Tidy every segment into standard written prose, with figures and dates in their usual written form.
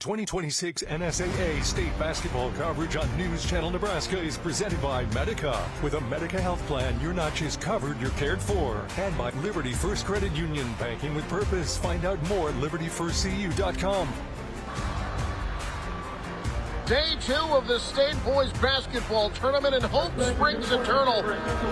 2026 NSAA state basketball coverage on News Channel Nebraska is presented by Medica. With a Medica health plan, you're not just covered, you're cared for. And by Liberty First Credit Union, banking with purpose. Find out more at libertyfirstcu.com. Day 2 of the state boys basketball tournament in Hope Springs Eternal.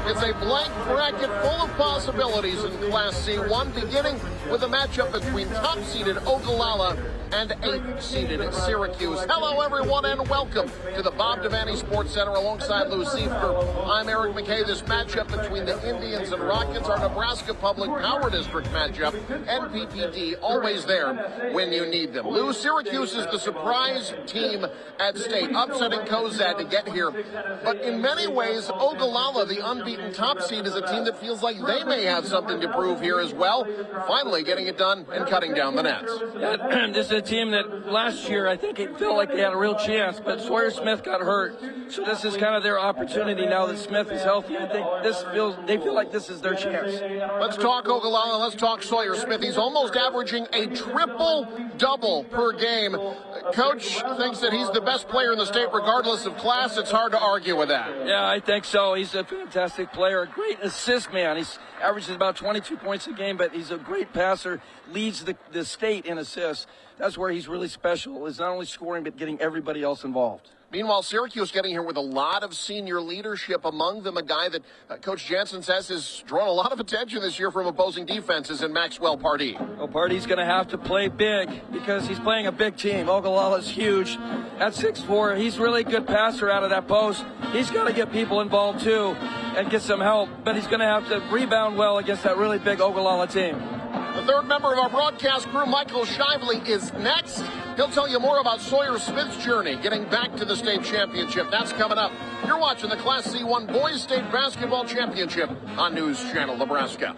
It's a blank bracket full of possibilities in Class C1, beginning with a matchup between top-seeded Ogallala and 8th-seeded Syracuse. Hello, everyone, and welcome to the Bob Devaney Sports Center alongside Lou Siefer. I'm Eric McKay. This matchup between the Indians and Rockets, our Nebraska Public Power District matchup, NPPD, always there when you need them. Lou, Syracuse is the surprise team at state, upsetting Cozad to get here. But in many ways, Ogallala, the unbeaten top seed, is a team that feels like they may have something to prove here as well. Finally getting it done and cutting down the nets. This is a team that last year I think it felt like they had a real chance, but Sawyer Smith got hurt. So this is kind of their opportunity now that Smith is healthy. I think they feel like this is their chance. Let's talk Ogallala. Let's talk Sawyer Smith. He's almost averaging a triple-double per game. Coach thinks that he's the best player in the state regardless of class. It's hard to argue with that. Yeah, I think so. He's a fantastic player, a great assist man. He's averages about 22 points a game, but he's a great passer, leads the state in assists. That's where he's really special, is not only scoring, but getting everybody else involved. Meanwhile, Syracuse getting here with a lot of senior leadership, among them a guy that Coach Jansen says has drawn a lot of attention this year from opposing defenses in Maxwell Pardee. Well, Pardee's going to have to play big because he's playing a big team. Ogallala's huge. At 6'4", he's really a good passer out of that post. He's got to get people involved too and get some help, but he's going to have to rebound well against that really big Ogallala team. The third member of our broadcast crew, Michael Shively, is next. He'll tell you more about Sawyer Smith's journey getting back to the state championship. That's coming up. You're watching the Class C1 Boys State Basketball Championship on News Channel Nebraska.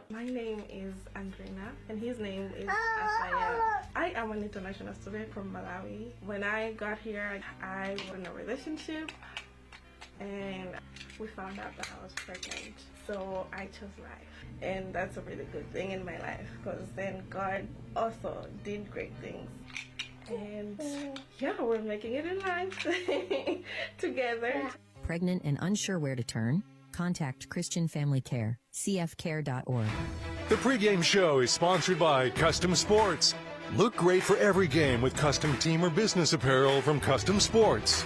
My name is Andrina, and his name is Asaya. I am an international student from Malawi. When I got here, I was in a relationship, and we found out that I was pregnant. So I chose life, and that's a really good thing in my life because then God also did great things. And yeah, we're making it in life together. Pregnant and unsure where to turn? Contact Christian Family Care, cfcare.org. The pregame show is sponsored by Custom Sports. Look great for every game with custom team or business apparel from Custom Sports.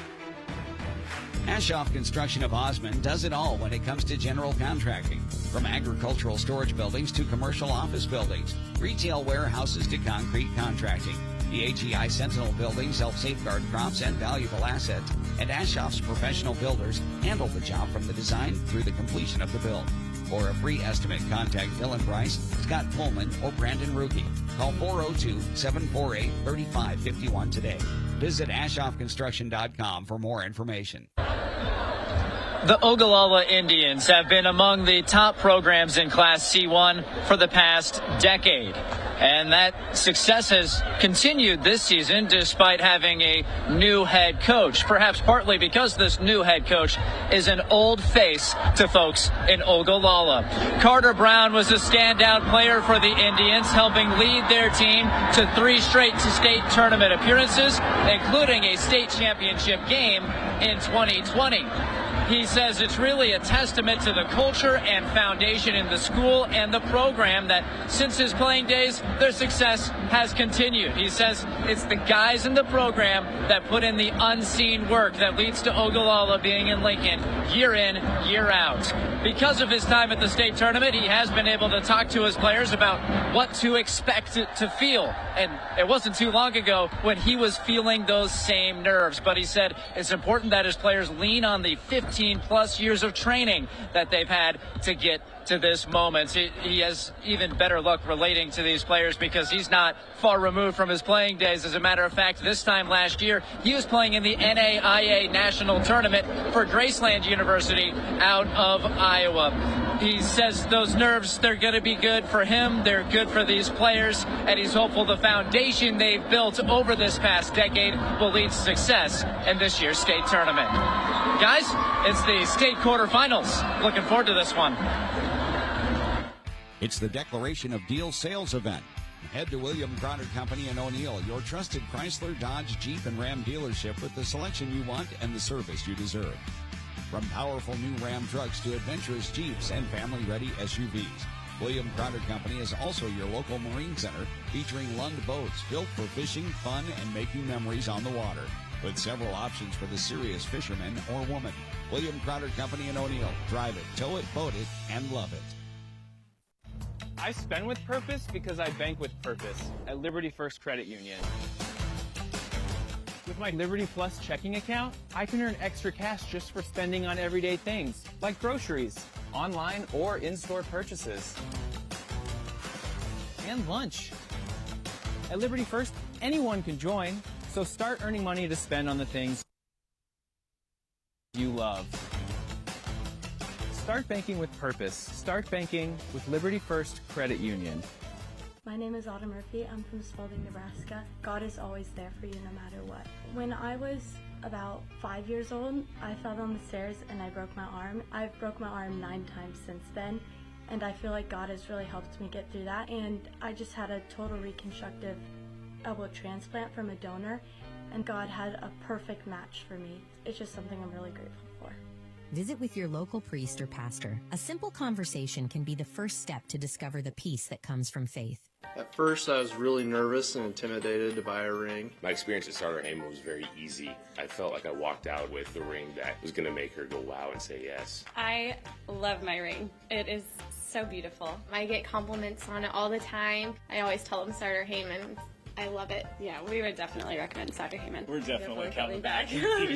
Ashoff Construction of Osmond does it all when it comes to general contracting. From agricultural storage buildings to commercial office buildings, retail warehouses to concrete contracting. The AGI Sentinel buildings help safeguard crops and valuable assets, and Ashoff's professional builders handle the job from the design through the completion of the build. For a free estimate, contact Dylan Price, Scott Pullman, or Brandon Ruki. Call 402-748-3551 today. Visit AshoffConstruction.com for more information. The Ogallala Indians have been among the top programs in Class C1 for the past decade. And that success has continued this season despite having a new head coach, perhaps partly because this new head coach is an old face to folks in Ogallala. Carter Brown was a standout player for the Indians, helping lead their team to 3 straight state tournament appearances, including a state championship game in 2020. He says it's really a testament to the culture and foundation in the school and the program that since his playing days, their success has continued. He says it's the guys in the program that put in the unseen work that leads to Ogallala being in Lincoln year in, year out. Because of his time at the state tournament, he has been able to talk to his players about what to expect to feel. And it wasn't too long ago when he was feeling those same nerves. But he said it's important that his players lean on the 15-plus years of training that they've had to get to this moment. He has even better luck relating to these players because he's not far removed from his playing days. As a matter of fact, this time last year, he was playing in the NAIA National Tournament for Graceland University out of Iowa. He says those nerves, they're going to be good for him. They're good for these players, and he's hopeful the foundation they've built over this past decade will lead to success in this year's state tournament. Guys, it's the state quarterfinals. Looking forward to this one. It's the Declaration of Deal sales event. Head to William Crowder Company in O'Neill, your trusted Chrysler, Dodge, Jeep, and Ram dealership with the selection you want and the service you deserve. From powerful new Ram trucks to adventurous Jeeps and family-ready SUVs, William Crowder Company is also your local marine center featuring Lund boats built for fishing, fun, and making memories on the water, with several options for the serious fisherman or woman. William Crowder Company in O'Neill. Drive it, tow it, boat it, and love it. I spend with purpose because I bank with purpose at Liberty First Credit Union. With my Liberty Plus checking account, I can earn extra cash just for spending on everyday things, like groceries, online or in-store purchases, and lunch. At Liberty First, anyone can join, so start earning money to spend on the things you love. Start banking with purpose. Start banking with Liberty First Credit Union. My name is Autumn Murphy. I'm from Spalding, Nebraska. God is always there for you no matter what. When I was about 5 years old, I fell down the stairs and I broke my arm. I've broke my arm 9 times since then, and I feel like God has really helped me get through that. And I just had a total reconstructive elbow transplant from a donor, and God had a perfect match for me. It's just something I'm really grateful for. Visit with your local priest or pastor. A simple conversation can be the first step to discover the peace that comes from faith. At first, I was really nervous and intimidated to buy a ring. My experience at Starter Heyman was very easy. I felt like I walked out with the ring that was going to make her go wow and say yes. I love my ring. It is so beautiful. I get compliments on it all the time. I always tell them Starter Heyman. I love it. Yeah, we would definitely recommend Starter Heyman. We're definitely coming back. Sure.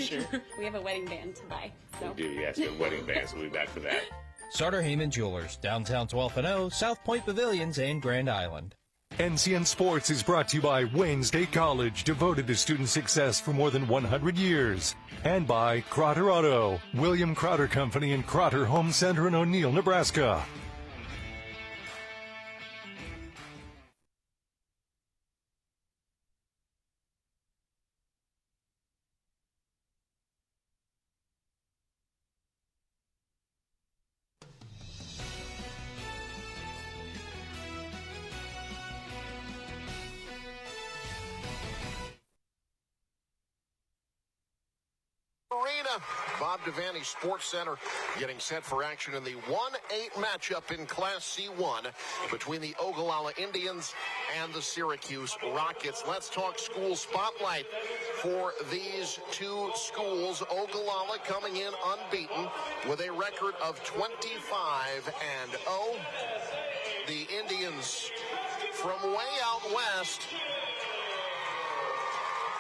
We have a wedding band to buy. So. We do, yes. We have wedding bands, so we'll be back for that. Starter Heyman Jewelers, downtown 12th and O, South Point Pavilions, and Grand Island. NCN Sports is brought to you by Wayne State College, devoted to student success for more than 100 years. And by Crowder Auto, William Crowder Company and Crowder Home Center in O'Neill, Nebraska. Arena. Bob Devaney Sports Center getting set for action in the 1-8 matchup in Class C1 between the Ogallala Indians and the Syracuse Rockets. Let's talk school spotlight for these two schools. Ogallala coming in unbeaten with a record of 25-0. The Indians from way out west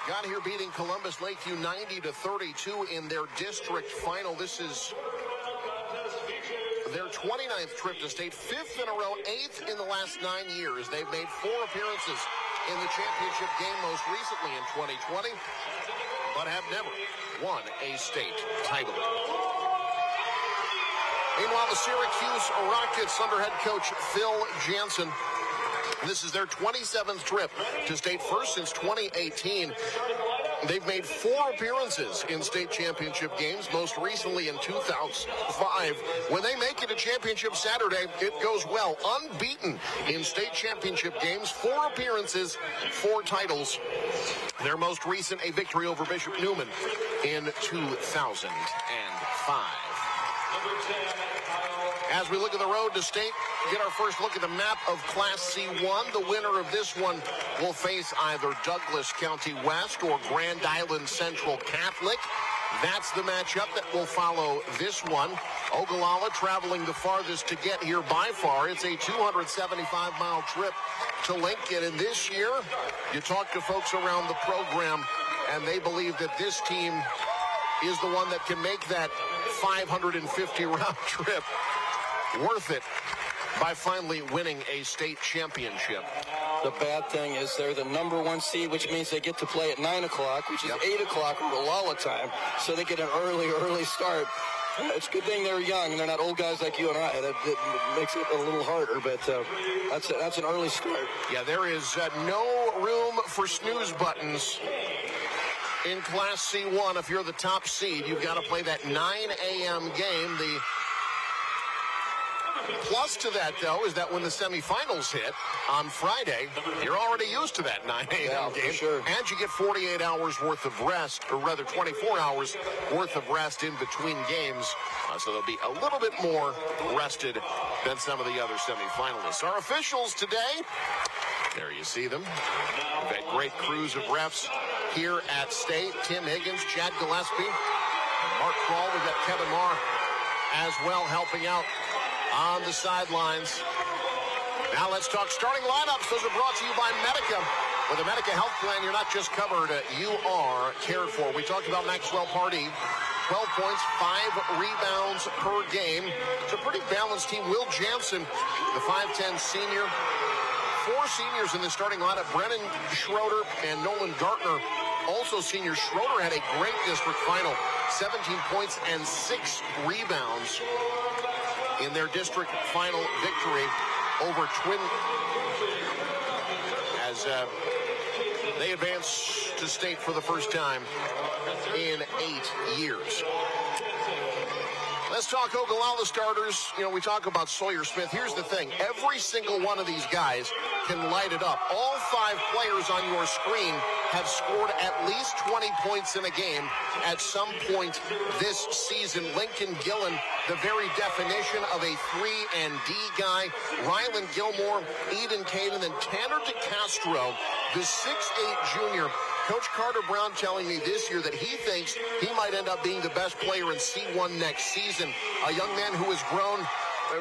got here beating Columbus Lakeview 90-32 in their district final. This is their 29th trip to state, 5th in a row, 8th in the last 9 years. They've made 4 appearances in the championship game, most recently in 2020, but have never won a state title. Meanwhile, the Syracuse Rockets under head coach Phil Jansen, this is their 27th trip to state, first since 2018. They've made 4 appearances in state championship games, most recently in 2005. When they make it a championship Saturday, it goes well. Unbeaten in state championship games, 4 appearances, 4 titles. Their most recent, a victory over Bishop Neumann in 2005. As we look at the road to state, get our first look at the map of Class C1. The winner of this one will face either Douglas County West or Grand Island Central Catholic. That's the matchup that will follow this one. Ogallala traveling the farthest to get here by far. It's a 275-mile trip to Lincoln. And this year, you talk to folks around the program, and they believe that this team is the one that can make that 550-round trip worth it by finally winning a state championship. The bad thing is they're the #1 seed, which means they get to play at 9 o'clock, which is 8 o'clock Ogallala time, so they get an early start. It's a good thing they're young and they're not old guys like you and I. That makes it a little harder, but that's an early start. Yeah, there is no room for snooze buttons in Class C1. If you're the top seed, you've got to play that 9 a.m. game. The Plus to that, though, is that when the semifinals hit on Friday, you're already used to that 9 a.m. game. Sure. And you get 48 hours worth of rest, or rather 24 hours worth of rest in between games. So they'll be a little bit more rested than some of the other semifinalists. Our officials today, there you see them. We've had great crews of refs here at State. Tim Higgins, Chad Gillespie, and Mark Kroll. We've got Kevin Marr as well helping out on the sidelines. Now let's talk starting lineups. Those are brought to you by Medica. With a Medica health plan, you're not just covered, you are cared for. We talked about Maxwell Pardee. 12 points, 5 rebounds per game. It's a pretty balanced team. Will Jansen, the 5'10 senior. 4 seniors in the starting lineup. Brennan Schroeder and Nolan Gartner, also seniors. Schroeder had a great district final. 17 points and 6 rebounds in their district final victory over Twin as they advance to state for the first time in 8 years. Let's talk Ogallala starters. You know, we talk about Sawyer Smith. Here's the thing. Every single one of these guys can light it up. All 5 players on your screen have scored at least 20 points in a game at some point this season. Lincoln Gillen, the very definition of a 3-and-D guy. Rylan Gilmore, Eden Caden, and Tanner DeCastro, the 6'8 junior. Coach Carter Brown telling me this year that he thinks he might end up being the best player in C1 next season. A young man who has grown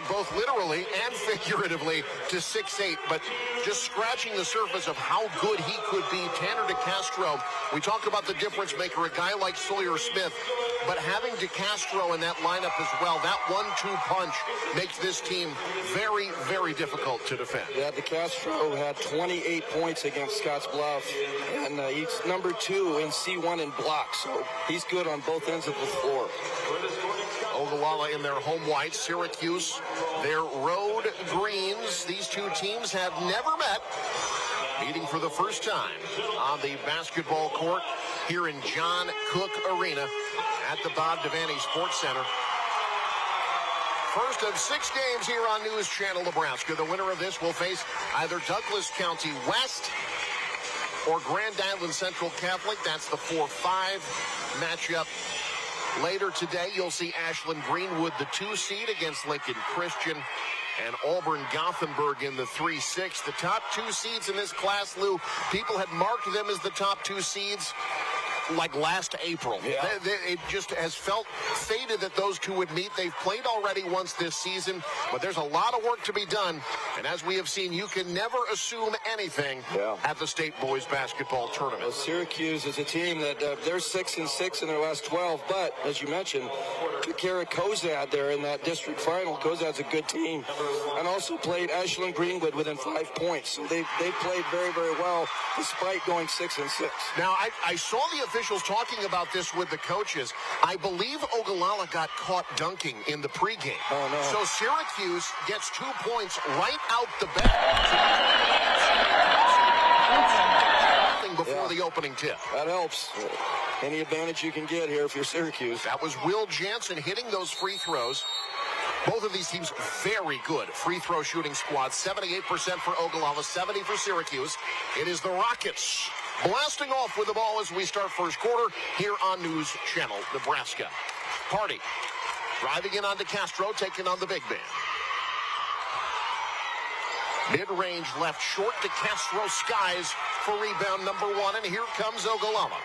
both literally and figuratively to 6'8", but just scratching the surface of how good he could be. Tanner DeCastro, we talk about the difference maker, a guy like Sawyer Smith, but having DeCastro in that lineup as well, that 1-2 punch makes this team very, very difficult to defend. Yeah, DeCastro had 28 points against Scotts Bluff, and he's number 2 in C1 in blocks, so he's good on both ends of the floor. Ogallala in their home whites, Syracuse, their road greens. These two teams have never met, meeting for the first time on the basketball court here in John Cook Arena at the Bob Devaney Sports Center. First of 6 games here on News Channel Nebraska. The winner of this will face either Douglas County West or Grand Island Central Catholic. That's the 4-5 matchup. Later today, you'll see Ashland Greenwood, the 2 seed, against Lincoln Christian, and Auburn Gothenburg in the 3-6. The top 2 seeds in this class, Lou, people had marked them as the top 2 seeds like last April. Yeah. It just has felt fated that those two would meet. They've played already once this season, but there's a lot of work to be done. And as we have seen, you can never assume anything at the state boys basketball tournament. Well, Syracuse is a team that they're 6-6 in their last 12, but as you mentioned, took care of Cozad there in that district final. Cozad's a good team, and also played Ashland Greenwood within 5 points. So they played very, very well despite going 6-6. Now, I saw the officials talking about this with the coaches. I believe Ogallala got caught dunking in the pregame. Oh, no. So Syracuse gets 2 points right out the bat. Before the opening tip. That helps. Any advantage you can get here if you're Syracuse. That was Will Jansen hitting those free throws. Both of these teams very good free throw shooting squads. 78% for Ogallala, 70% for Syracuse. It is the Rockets blasting off with the ball as we start first quarter here on News Channel Nebraska. Pardee driving in on DeCastro, taking on the big man. Mid-range left short. DeCastro skies for rebound number 1, and here comes Ogallala.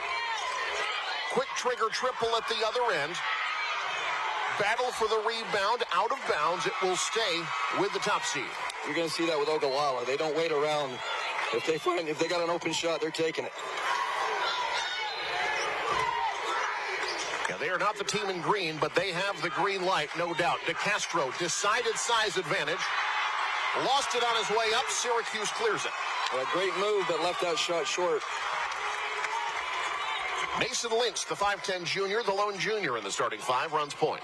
Quick trigger triple at the other end. Battle for the rebound, out of bounds. It will stay with the top seed. You're going to see that with Ogallala. They don't wait around. If they got an open shot, they're taking it. Yeah, they are not the team in green, but they have the green light, no doubt. DeCastro, decided size advantage. Lost it on his way up. Syracuse clears it. A great move, but left that shot short. Mason Lynch, the 5'10 junior, the lone junior in the starting 5, runs point.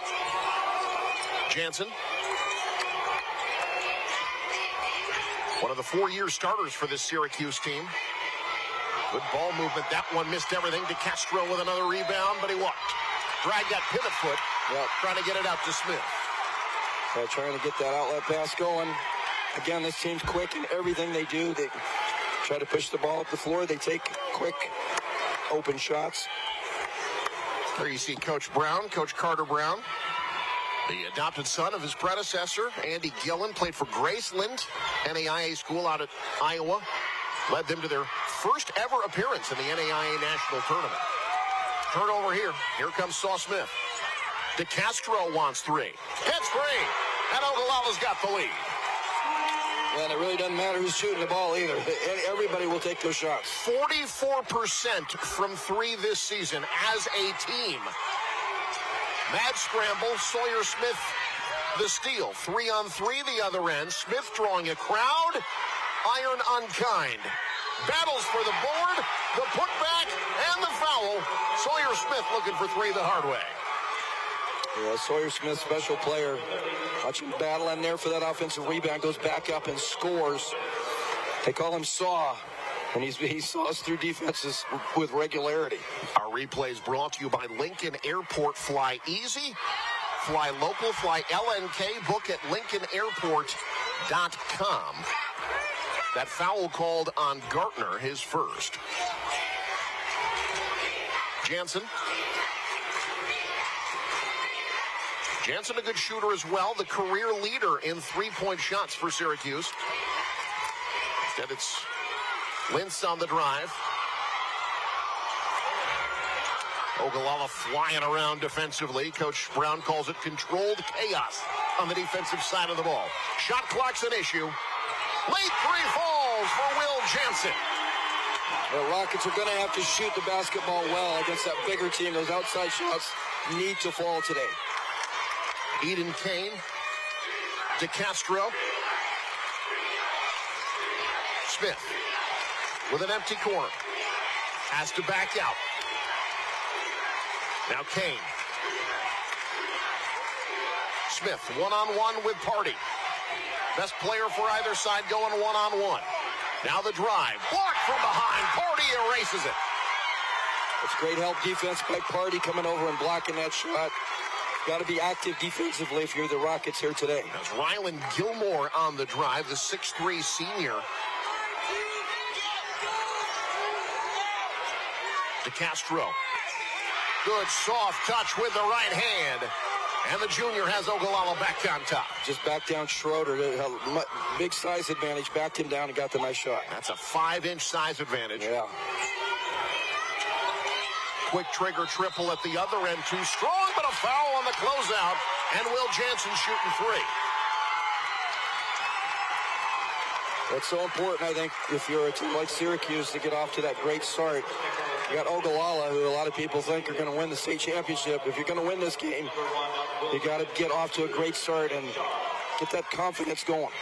Jansen, one of the 4-year starters for this Syracuse team. Good ball movement. That one missed everything. DeCastro with another rebound, but he walked. Dragged that pivot foot, trying to get it out to Smith. Trying to get that outlet pass going. Again, this team's quick in everything they do. They try to push the ball up the floor. They take quick, open shots. There you see Coach Brown, Coach Carter Brown, the adopted son of his predecessor, Andy Gillen, played for Graceland, NAIA school out at Iowa. Led them to their first ever appearance in the NAIA National Tournament. Turnover here. Here comes Saw Smith. DeCastro wants three. Hits three. And Ogallala's got the lead. Yeah, and it really doesn't matter who's shooting the ball either. Everybody will take those shots. 44% from three this season as a team. Mad scramble. Sawyer Smith the steal. 3-on-3 the other end. Smith drawing a crowd. Iron unkind. Battles for the board, the putback, and the foul. Sawyer Smith looking for three the hard way. Yeah, Sawyer Smith, special player. Watch him battle in there for that offensive rebound. Goes back up and scores. They call him Saw, and he saws through defenses with regularity. Our replay is brought to you by Lincoln Airport. Fly easy, fly local, fly LNK. Book at LincolnAirport.com. That foul called on Gartner, his first. Jansen, a good shooter as well. The career leader in three-point shots for Syracuse. Instead, it's Lintz on the drive. Ogallala flying around defensively. Coach Brown calls it controlled chaos on the defensive side of the ball. Shot clock's an issue. Late three falls for Will Jansen. The Rockets are going to have to shoot the basketball well against that bigger team. Those outside shots need to fall today. Eden Kane, DeCastro, Smith with an empty corner. Has to back out. Now Kane. Smith, one-on-one with Party. Best player for either side going one-on-one. Now the drive. Blocked from behind. Party erases it. It's great help defense by Party coming over and blocking that shot. Got to be active defensively if you're the Rockets here today. That's Rylan Gilmore on the drive, the 6'3 senior. DeCastro. Good soft touch with the right hand. And the junior has Ogallala back on top. Just back down Schroeder. Big size advantage. Backed him down and got the nice shot. That's a 5-inch size advantage. Yeah. Quick trigger triple at the other end. Too strong, but a foul on the closeout. And Will Jansen shooting three. It's so important, I think, if you're a team like Syracuse, to get off to that great start. You got Ogallala, who a lot of people think are going to win the state championship. If you're going to win this game, you got to get off to a great start and get that confidence going.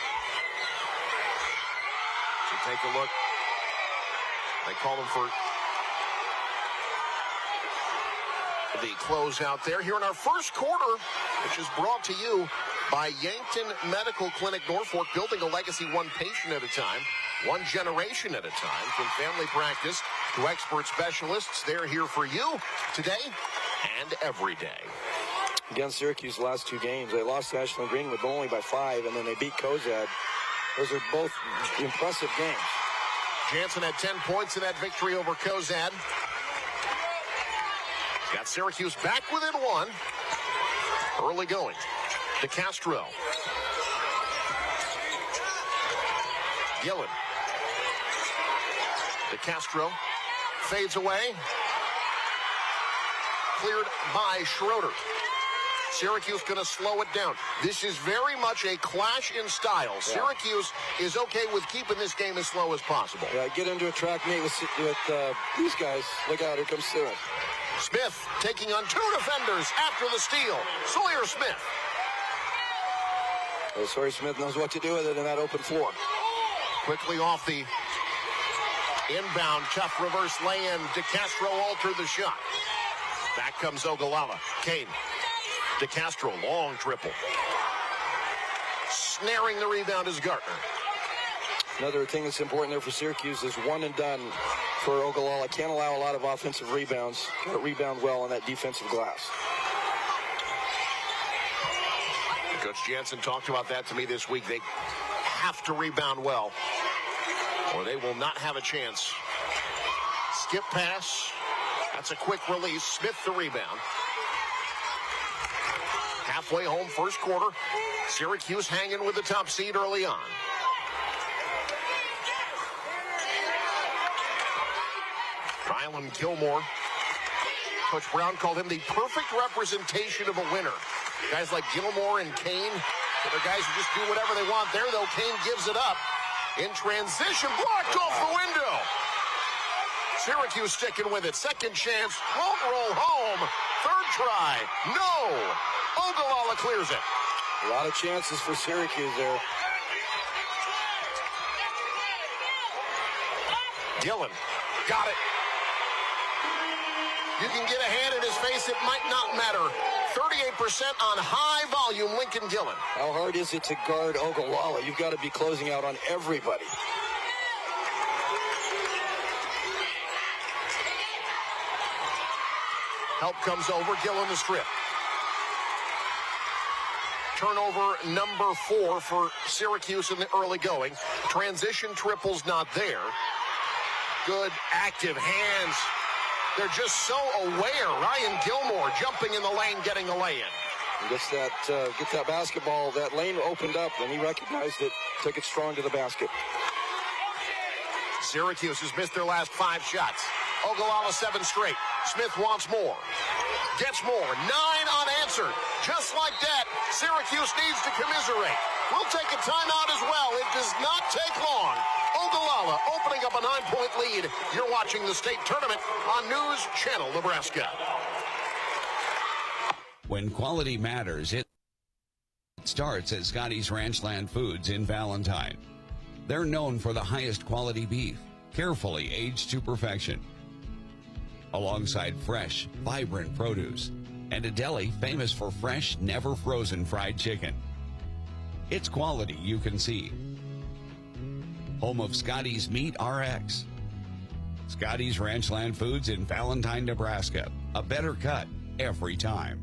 So take a look. They call them for the closeout there. Here in our first quarter, which is brought to you by Yankton Medical Clinic Norfolk, building a legacy one patient at a time, one generation at a time, from family practice to expert specialists. They're here for you today and every day. Against Syracuse last two games, they lost to Ashland Greenwood only by 5, and then they beat Cozad. Those are both impressive games. Jansen had 10 points in that victory over Cozad. Got Syracuse back within one. Early going. DeCastro. Gillen. DeCastro fades away. Cleared by Schroeder. Syracuse going to slow it down. This is very much a clash in style. Yeah. Syracuse is okay with keeping this game as slow as possible. Yeah, get into a track meet with these guys. Look out, here comes Stewart. Smith taking on two defenders after the steal. Sawyer Smith. Well, Sawyer Smith knows what to do with it in that open floor. Quickly off the inbound, tough reverse lay-in. DeCastro altered the shot. Back comes Ogallala. Kane. DeCastro, long triple. Snaring the rebound is Gartner. Another thing that's important there for Syracuse is one and done for Ogallala. Can't allow a lot of offensive rebounds. Got to rebound well on that defensive glass. Coach Jansen talked about that to me this week. They have to rebound well, or they will not have a chance. Skip pass. That's a quick release. Smith the rebound. Halfway home, first quarter. Syracuse hanging with the top seed early on. Rylan Gilmore. Coach Brown called him the perfect representation of a winner. Guys like Gilmore and Kane, that are guys who just do whatever they want. There, though, Kane gives it up. In transition, blocked off the window. Syracuse sticking with it. Second chance, won't roll home. Third try, no. Ogallala clears it. A lot of chances for Syracuse there. Gillen got it. You can get a hand in his face, it might not matter. 38% on high volume, Lincoln Gillen. How hard is it to guard Ogallala? You've got to be closing out on everybody. Help comes over, Gillen the strip. Turnover number 4 for Syracuse in the early going. Transition triples not there. Good active hands. They're just so aware. Ryan Gilmore jumping in the lane, getting a lay-in. Gets that basketball, that lane opened up, and he recognized it, took it strong to the basket. Syracuse has missed their last 5 shots. Ogallala 7 straight. Smith wants more. Gets more. 9 unanswered. Just like that, Syracuse needs to commiserate. We'll take a timeout as well. It does not take long. Ogallala opening up a 9-point lead. You're watching the state tournament on News Channel Nebraska. When quality matters, it starts at Scotty's Ranchland Foods in Valentine. They're known for the highest quality beef, carefully aged to perfection, alongside fresh, vibrant produce, and a deli famous for fresh, never frozen fried chicken. It's quality you can see. Home of Scotty's Meat RX. Scotty's Ranchland Foods in Valentine, Nebraska. A better cut every time.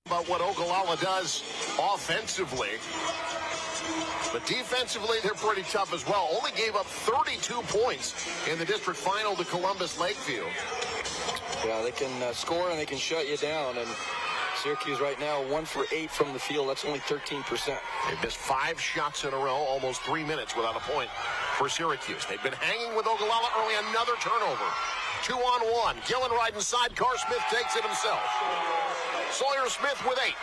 About what Ogallala does offensively. But defensively, they're pretty tough as well. Only gave up 32 points in the district final to Columbus Lakeview. Yeah, they can score and they can shut you down. And Syracuse right now, 1 for 8 from the field. That's only 13%. They've missed 5 shots in a row, almost 3 minutes without a point for Syracuse. They've been hanging with Ogallala early. Another turnover. 2-on-1. Gillen riding sidecar. Smith takes it himself. Sawyer Smith with 8.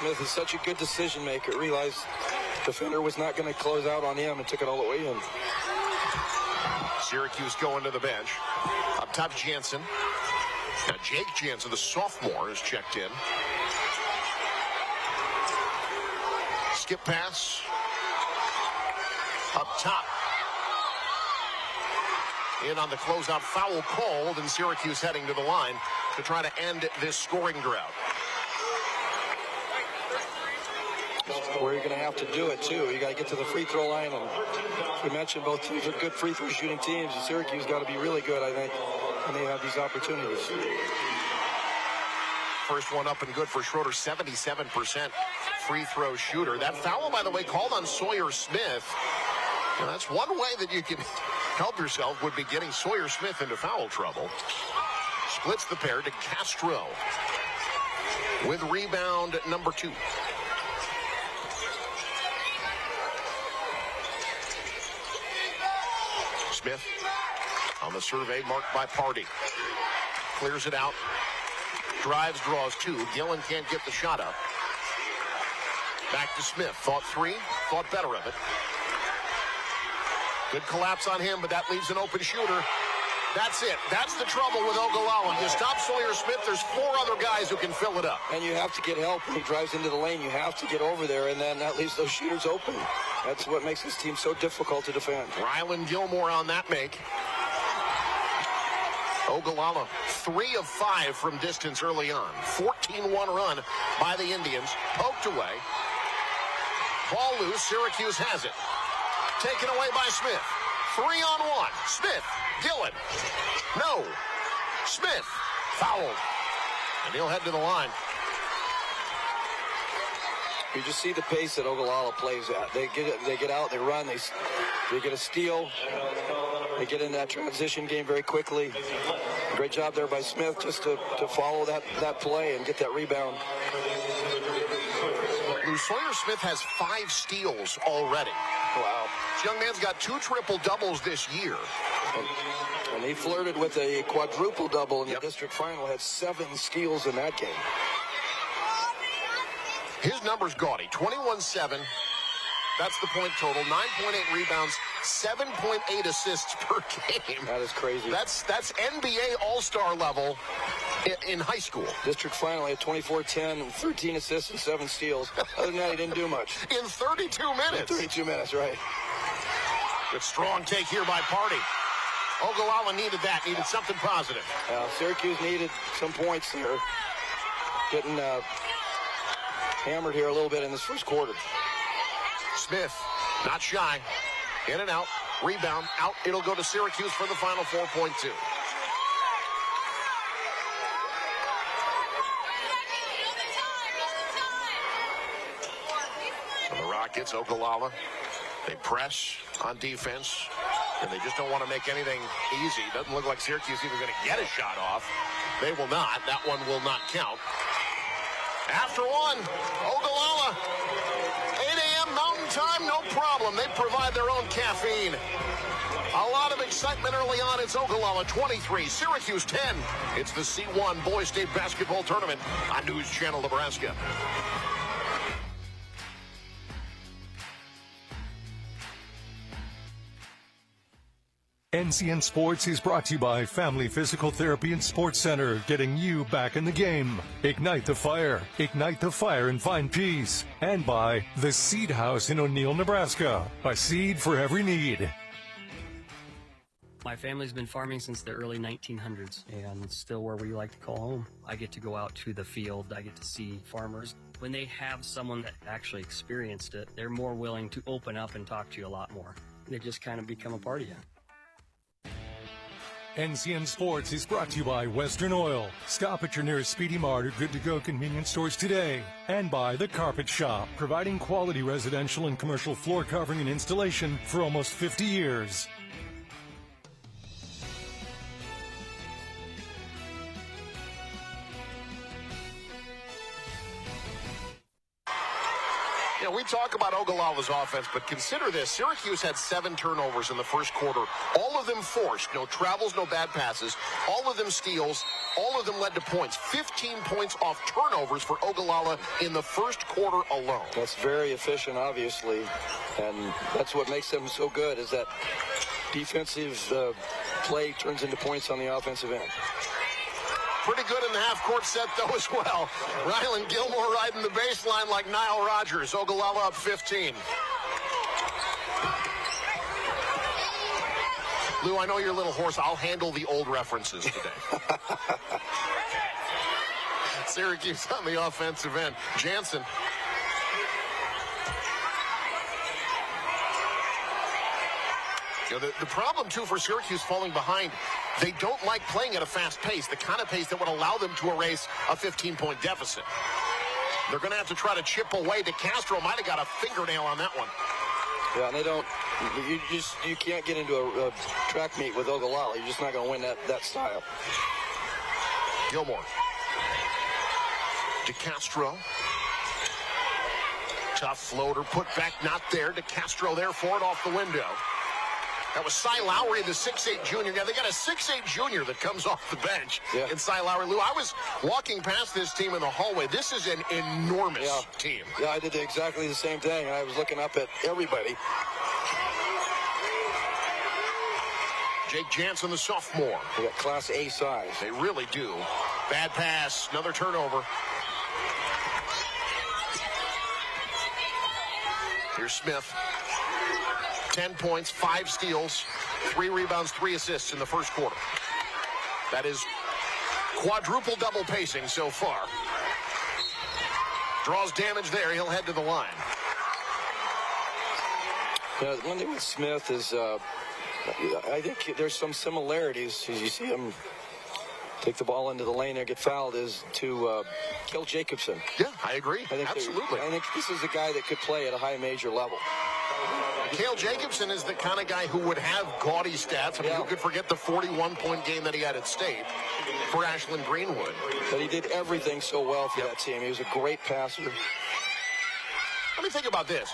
Smith is such a good decision maker. Realized the defender was not going to close out on him and took it all the way in. Syracuse going to the bench. Up top, Jansen. Now Jake Jansen, the sophomore, is checked in. Skip pass. Up top. In on the closeout, foul called, and Syracuse heading to the line to try to end this scoring drought. Where you're going to have to do it, too. You got to get to the free throw line. And we mentioned both teams are good free throw shooting teams. And Syracuse got to be really good, I think, when they have these opportunities. First one up and good for Schroeder, 77% free throw shooter. That foul, by the way, called on Sawyer Smith. Now, that's one way that you can help yourself, would be getting Sawyer Smith into foul trouble. Splits the pair to Castro with rebound number 2. Smith on the survey marked by Party. Clears it out. Drives, draws 2. Gillen can't get the shot up. Back to Smith. Thought 3. Thought better of it. Good collapse on him, but that leaves an open shooter. That's it. That's the trouble with Ogallala. You stop Sawyer Smith, there's 4 other guys who can fill it up. And you have to get help when he drives into the lane. You have to get over there, and then that leaves those shooters open. That's what makes this team so difficult to defend. Rylan Gilmore on that make. Ogallala, 3 of 5 from distance early on. 14-1 run by the Indians. Poked away. Ball loose. Syracuse has it. Taken away by Smith. 3-on-1. Smith. Gillen. No. Smith. Fouled. And he'll head to the line. You just see the pace that Ogallala plays at. They get out, they run, they get a steal. They get in that transition game very quickly. Great job there by Smith just to follow that play and get that rebound. Sawyer Smith has 5 steals already. Wow. This young man's got 2 triple-doubles this year. And he flirted with a quadruple-double in the district final, had 7 steals in that game. His number's gaudy, 21-7. That's the point total. 9.8 rebounds, 7.8 assists per game. That is crazy. That's NBA All-Star level in high school. District final, he had 24-10, 13 assists, and 7 steals. Other than that, he didn't do much. In 32 minutes. In 32 minutes, right. Good strong take here by Party. Ogallala needed that, needed something positive. Syracuse needed some points there. Getting hammered here a little bit in this first quarter. Smith, not shy. In and out. Rebound. Out. It'll go to Syracuse for the final 4.2. For the Rockets, Ogallala, they press on defense, and they just don't want to make anything easy. Doesn't look like Syracuse even going to get a shot off. They will not. That one will not count. After one, Ogallala, 8 a.m. Mountain Time, no problem. They provide their own caffeine. A lot of excitement early on. It's Ogallala 23, Syracuse 10. It's the C1 Boys State Basketball Tournament on News Channel Nebraska. NCN Sports is brought to you by Family Physical Therapy and Sports Center, getting you back in the game. Ignite the fire and find peace. And by the Seed House in O'Neill, Nebraska, a seed for every need. My family's been farming since the early 1900s, and it's still where we like to call home. I get to go out to the field. I get to see farmers. When they have someone that actually experienced it, they're more willing to open up and talk to you a lot more. They just kind of become a part of you. NCN Sports is brought to you by Western Oil. Stop at your nearest Speedy Mart or good-to-go convenience stores today. And by The Carpet Shop, providing quality residential and commercial floor covering and installation for almost 50 years. You know, we talk about Ogallala's offense, but consider this. Syracuse had 7 turnovers in the first quarter. All of them forced. No travels, no bad passes. All of them steals. All of them led to points. 15 points off turnovers for Ogallala in the first quarter alone. That's very efficient, obviously. And that's what makes them so good, is that defensive play turns into points on the offensive end. Pretty good in the half-court set, though, as well. Rylan Gilmore riding the baseline like Nile Rodgers. Ogallala up 15. Lou, I know you're a little hoarse. I'll handle the old references today. Syracuse on the offensive end. Jansen. You know, the problem, too, for Syracuse falling behind, they don't like playing at a fast pace, the kind of pace that would allow them to erase a 15-point deficit. They're going to have to try to chip away. DeCastro might have got a fingernail on that one. Yeah, and they don't, you can't get into a track meet with Ogallala. You're just not going to win that style. Gilmore. DeCastro. Tough floater, put back, not there. DeCastro there for it off the window. That was Cy Lowry, the 6'8 junior. Yeah, they got a 6'8 junior that comes off the bench in Cy Lowry. Lou, I was walking past this team in the hallway. This is an enormous team. Yeah, I did exactly the same thing. I was looking up at everybody. Jake Jansen, the sophomore. They got Class A size. They really do. Bad pass, another turnover. Here's Smith. 10 points, 5 steals, 3 rebounds, 3 assists in the first quarter. That is quadruple double pacing so far. Draws damage there. He'll head to the line. Yeah, one thing with Smith is I think there's some similarities. As you see him take the ball into the lane there, get fouled, is to Kill Jacobson. Yeah, I agree. Absolutely. I think this is a guy that could play at a high major level. Cale Jacobson is the kind of guy who would have gaudy stats. I mean, who could forget the 41-point game that he had at State for Ashland Greenwood? But he did everything so well for that team. He was a great passer. Let me think about this.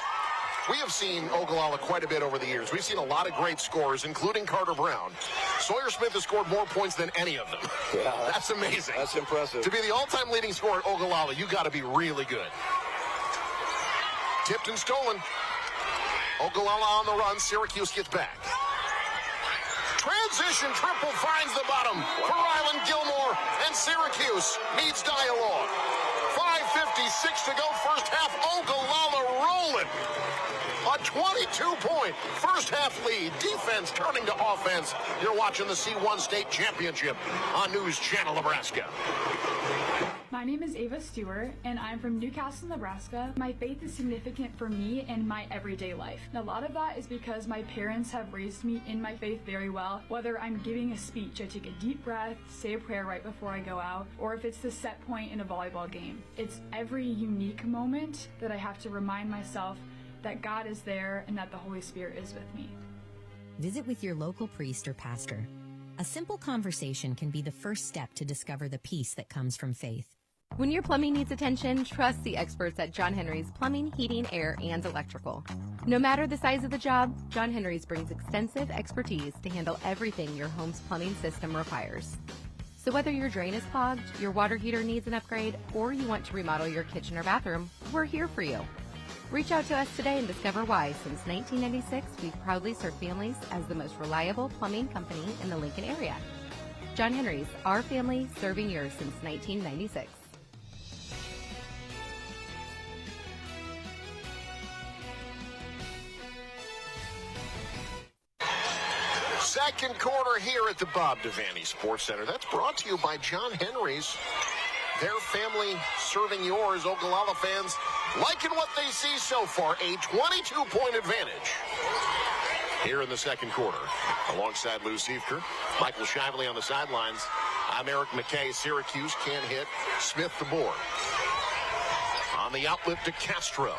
We have seen Ogallala quite a bit over the years. We've seen a lot of great scorers, including Carter Brown. Sawyer Smith has scored more points than any of them. Yeah, that's amazing. That's impressive. To be the all-time leading scorer at Ogallala, you got to be really good. Tipped and stolen. Ogallala on the run. Syracuse gets back. Transition triple finds the bottom for Ryland Gilmore, and Syracuse needs dialogue. 5:56 to go first half. Ogallala rolling. A 22-point first half lead. Defense turning to offense. You're watching the C1 State Championship on News Channel Nebraska. My name is Ava Stewart, and I'm from Newcastle, Nebraska. My faith is significant for me and my everyday life. And a lot of that is because my parents have raised me in my faith very well. Whether I'm giving a speech, I take a deep breath, say a prayer right before I go out, or if it's the set point in a volleyball game. It's every unique moment that I have to remind myself that God is there and that the Holy Spirit is with me. Visit with your local priest or pastor. A simple conversation can be the first step to discover the peace that comes from faith. When your plumbing needs attention, trust the experts at John Henry's Plumbing, Heating, Air, and Electrical. No matter the size of the job, John Henry's brings extensive expertise to handle everything your home's plumbing system requires. So whether your drain is clogged, your water heater needs an upgrade, or you want to remodel your kitchen or bathroom, we're here for you. Reach out to us today and discover why, since 1996, we've proudly served families as the most reliable plumbing company in the Lincoln area. John Henry's, our family serving yours since 1996. Second quarter here at the Bob Devaney Sports Center. That's brought to you by John Henry's. Their family serving yours. Ogallala fans liking what they see so far. A 22-point advantage here in the second quarter. Alongside Lou Siefker, Michael Shively on the sidelines. I'm Eric McKay. Syracuse can't hit. Smith the board. On the outlet to Castro.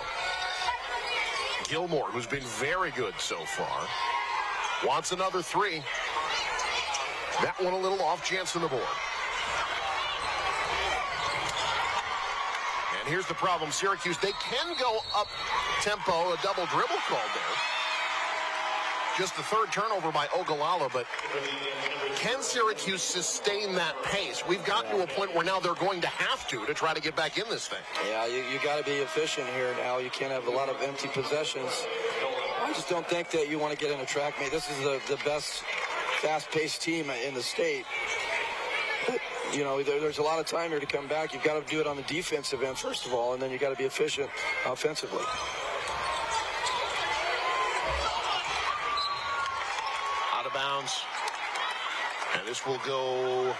Gilmore, who's been very good so far, wants another three. That one a little off. Jansen the board. And here's the problem. Syracuse, they can go up tempo, a double dribble called there. Just the third turnover by Ogallala, but can Syracuse sustain that pace? We've gotten to a point where now they're going to have to try to get back in this thing. Yeah, you got to be efficient here now. You can't have a lot of empty possessions. I just don't think that you want to get in a track meet. This is the best fast-paced team in the state. But, you know, there's a lot of time here to come back. You've got to do it on the defensive end, first of all, and then you've got to be efficient offensively. Out of bounds. And this will go...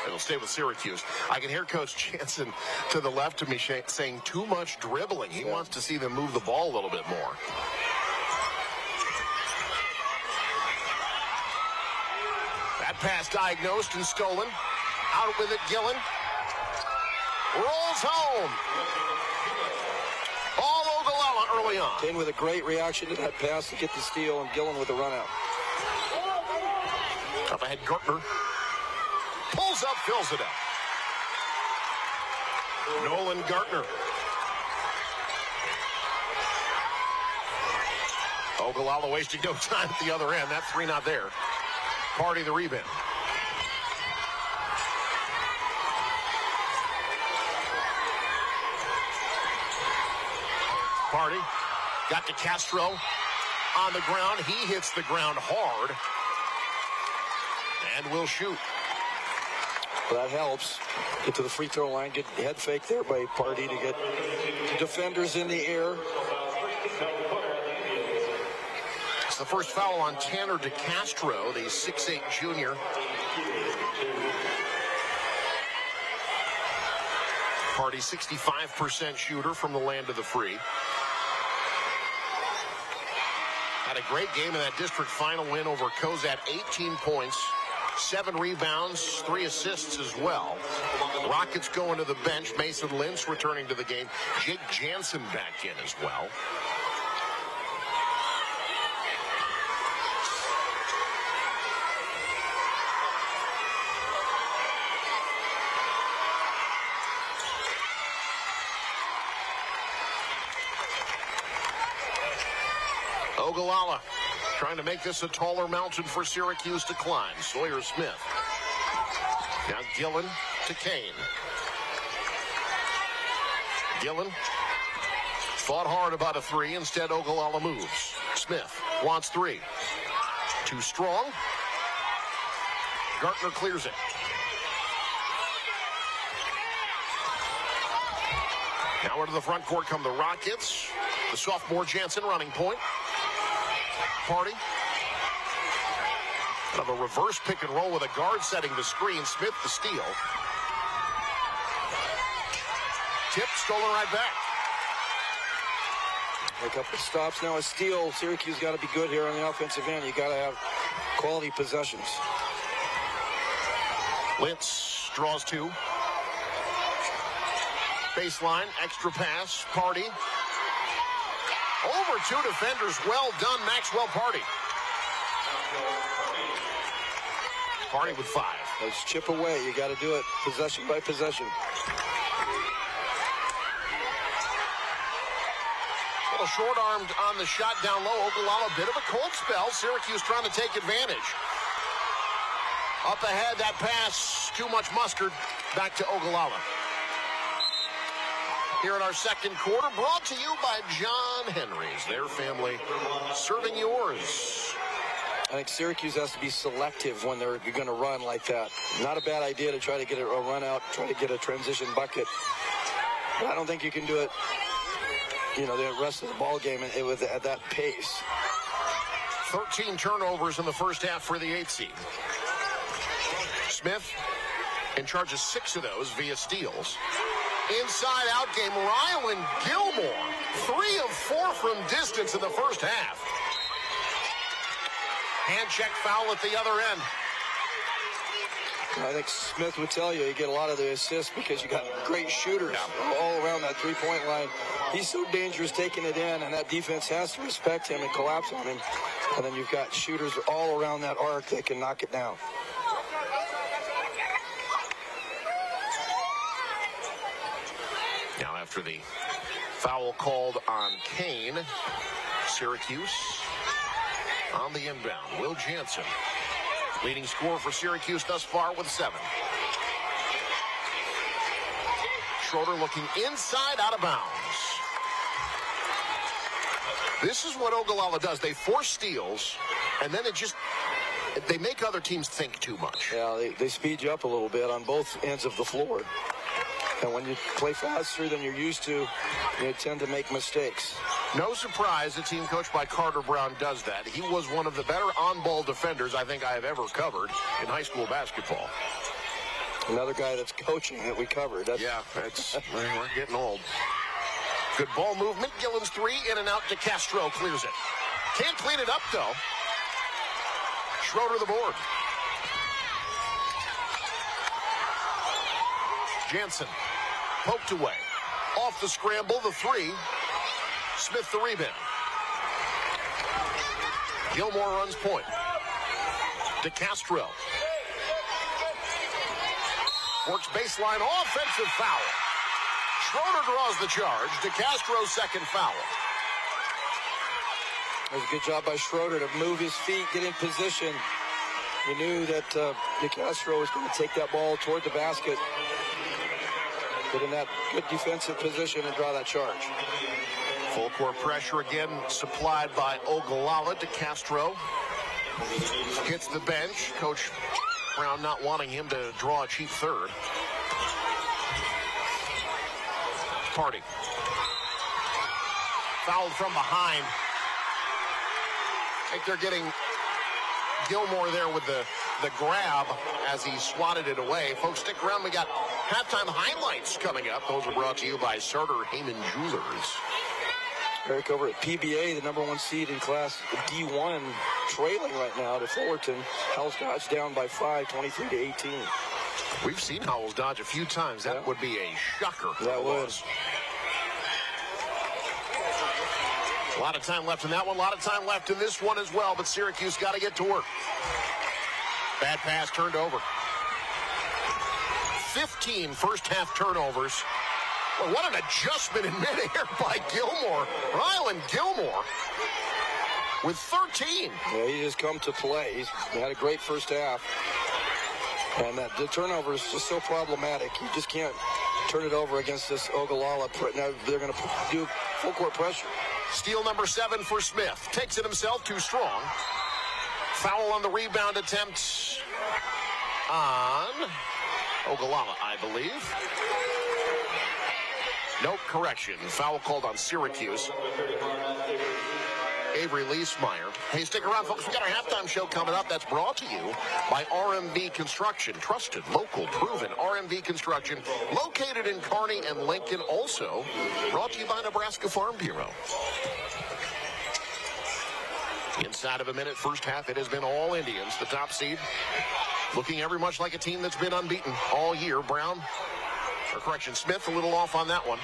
It'll stay with Syracuse. I can hear Coach Jansen to the left of me saying too much dribbling. He wants to see them move the ball a little bit more. That pass diagnosed and stolen. Out with it, Gillen. Rolls home. All Ogallala early on. Kane with a great reaction to that pass to get the steal, and Gillen with the run out. Up ahead, Gertner. Pulls up, fills it up. Nolan Gartner. Ogallala wasting no time at the other end. That three not there. Party the rebound. Party got to Castro on the ground. He hits the ground hard and will shoot. Well, that helps. Get to the free throw line. Get head fake there by Party to get defenders in the air. It's the first foul on Tanner DeCastro, the 6'8" junior. Party 65% shooter from the land of the free. had a great game in that district final win over Cozad, 18 points, 7 rebounds, 3 assists as well. Rockets going to the bench. Mason Lynch returning to the game. Jake Jansen back in as well. Ogallala trying to make this a taller mountain for Syracuse to climb. Sawyer Smith. Now Gillen to Kane. Gillen fought hard about a 3. Instead, Ogallala moves. Smith wants 3. Too strong. Gartner clears it. Now into the front court come the Rockets. The sophomore Jansen running point. Party. Kind of a reverse pick and roll with a guard setting the screen. Smith the steal. Tip stolen right back. A couple stops now. A steal. Syracuse got to be good here on the offensive end. You got to have quality possessions. Lintz draws 2. Baseline, extra pass. Party. Over 2 defenders. Well done, Maxwell Party. Party with 5. Let's chip away. You got to do it possession by possession. A little short-armed on the shot down low. Ogallala, a bit of a cold spell. Syracuse trying to take advantage. Up ahead, that pass, too much mustard. Back to Ogallala. Here in our second quarter, brought to you by John Henry's. Their family serving yours. I think Syracuse has to be selective when they're going to run like that. Not a bad idea to try to get a run out, try to get a transition bucket. But I don't think you can do it, the rest of the ball game at that pace. 13 turnovers in the first half for the 8th seed. Smith in charge of 6 of those via steals. Inside out game, Rylan Gilmore, 3 of 4 from distance in the first half. Hand check foul at the other end. I think Smith would tell you get a lot of the assists because you got great shooters all around that three-point line. He's so dangerous taking it in, and that defense has to respect him and collapse on him. And then you've got shooters all around that arc that can knock it down. Now after the foul called on Kane, Syracuse on the inbound. Will Jansen, leading scorer for Syracuse thus far with 7. Schroeder looking inside, out of bounds. This is what Ogallala does. They force steals, and then they make other teams think too much. Yeah, they speed you up a little bit on both ends of the floor. And when you play faster than you're used to, you tend to make mistakes. No surprise a team coached by Carter Brown does that. He was one of the better on-ball defenders I think I have ever covered in high school basketball. Another guy that's coaching that we covered. We're getting old. Good ball movement. Gillen's 3, in and out. DeCastro clears it. Can't clean it up, though. Schroeder the board. Jansen poked away. Off the scramble, the 3. Smith the rebound. Gilmore runs point. DeCastro. Works baseline, offensive foul. Schroeder draws the charge. DeCastro's second foul. It was a good job by Schroeder to move his feet, get in position. You knew that DeCastro was going to take that ball toward the basket. Get in that good defensive position and draw that charge. Full court pressure again supplied by Ogallala. DeCastro hits the bench. Coach Brown not wanting him to draw a cheap third. Party. Fouled from behind. I think they're getting Gilmore there with the grab as he swatted it away. Folks, stick around. We got halftime highlights coming up. Those are brought to you by Sartor Heyman Jewelers. Eric over at PBA, the number 1 seed in Class D1, trailing right now to Fullerton. Howells Dodge down by 5, 23-18. We've seen Howells Dodge a few times. That would be a shocker. That was. A lot of time left in that one. A lot of time left in this one as well. But Syracuse got to get to work. Bad pass turned over. 15 first-half turnovers. Well, what an adjustment in midair by Gilmore. Rylan Gilmore with 13. Yeah, he just come to play. He had a great first half. And the turnover is just so problematic. You just can't turn it over against this Ogallala. Now they're going to do full court pressure. Steal number 7 for Smith. Takes it himself, too strong. Foul on the rebound attempt on Ogallala, I believe. No correction. Foul called on Syracuse. Avery Leesmeyer. Hey, stick around, folks. We got our halftime show coming up. That's brought to you by RMV Construction. Trusted, local, proven RMV Construction. Located in Kearney and Lincoln. Also brought to you by Nebraska Farm Bureau. Inside of a minute, first half, it has been all Indians. The top seed looking every much like a team that's been unbeaten all year. Smith a little off on that one.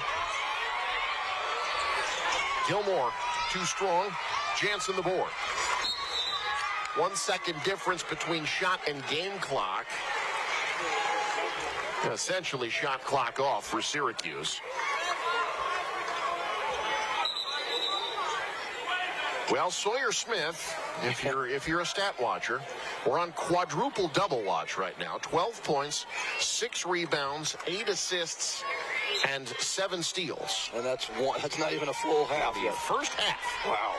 Gilmore, too strong. Jansen the board. 1 second difference between shot and game clock. Essentially shot clock off for Syracuse. Well, Sawyer Smith, if you're a stat watcher, we're on quadruple double watch right now. 12 points, 6 rebounds, 8 assists, and 7 steals. And that's not even a full half yet. First half. Wow.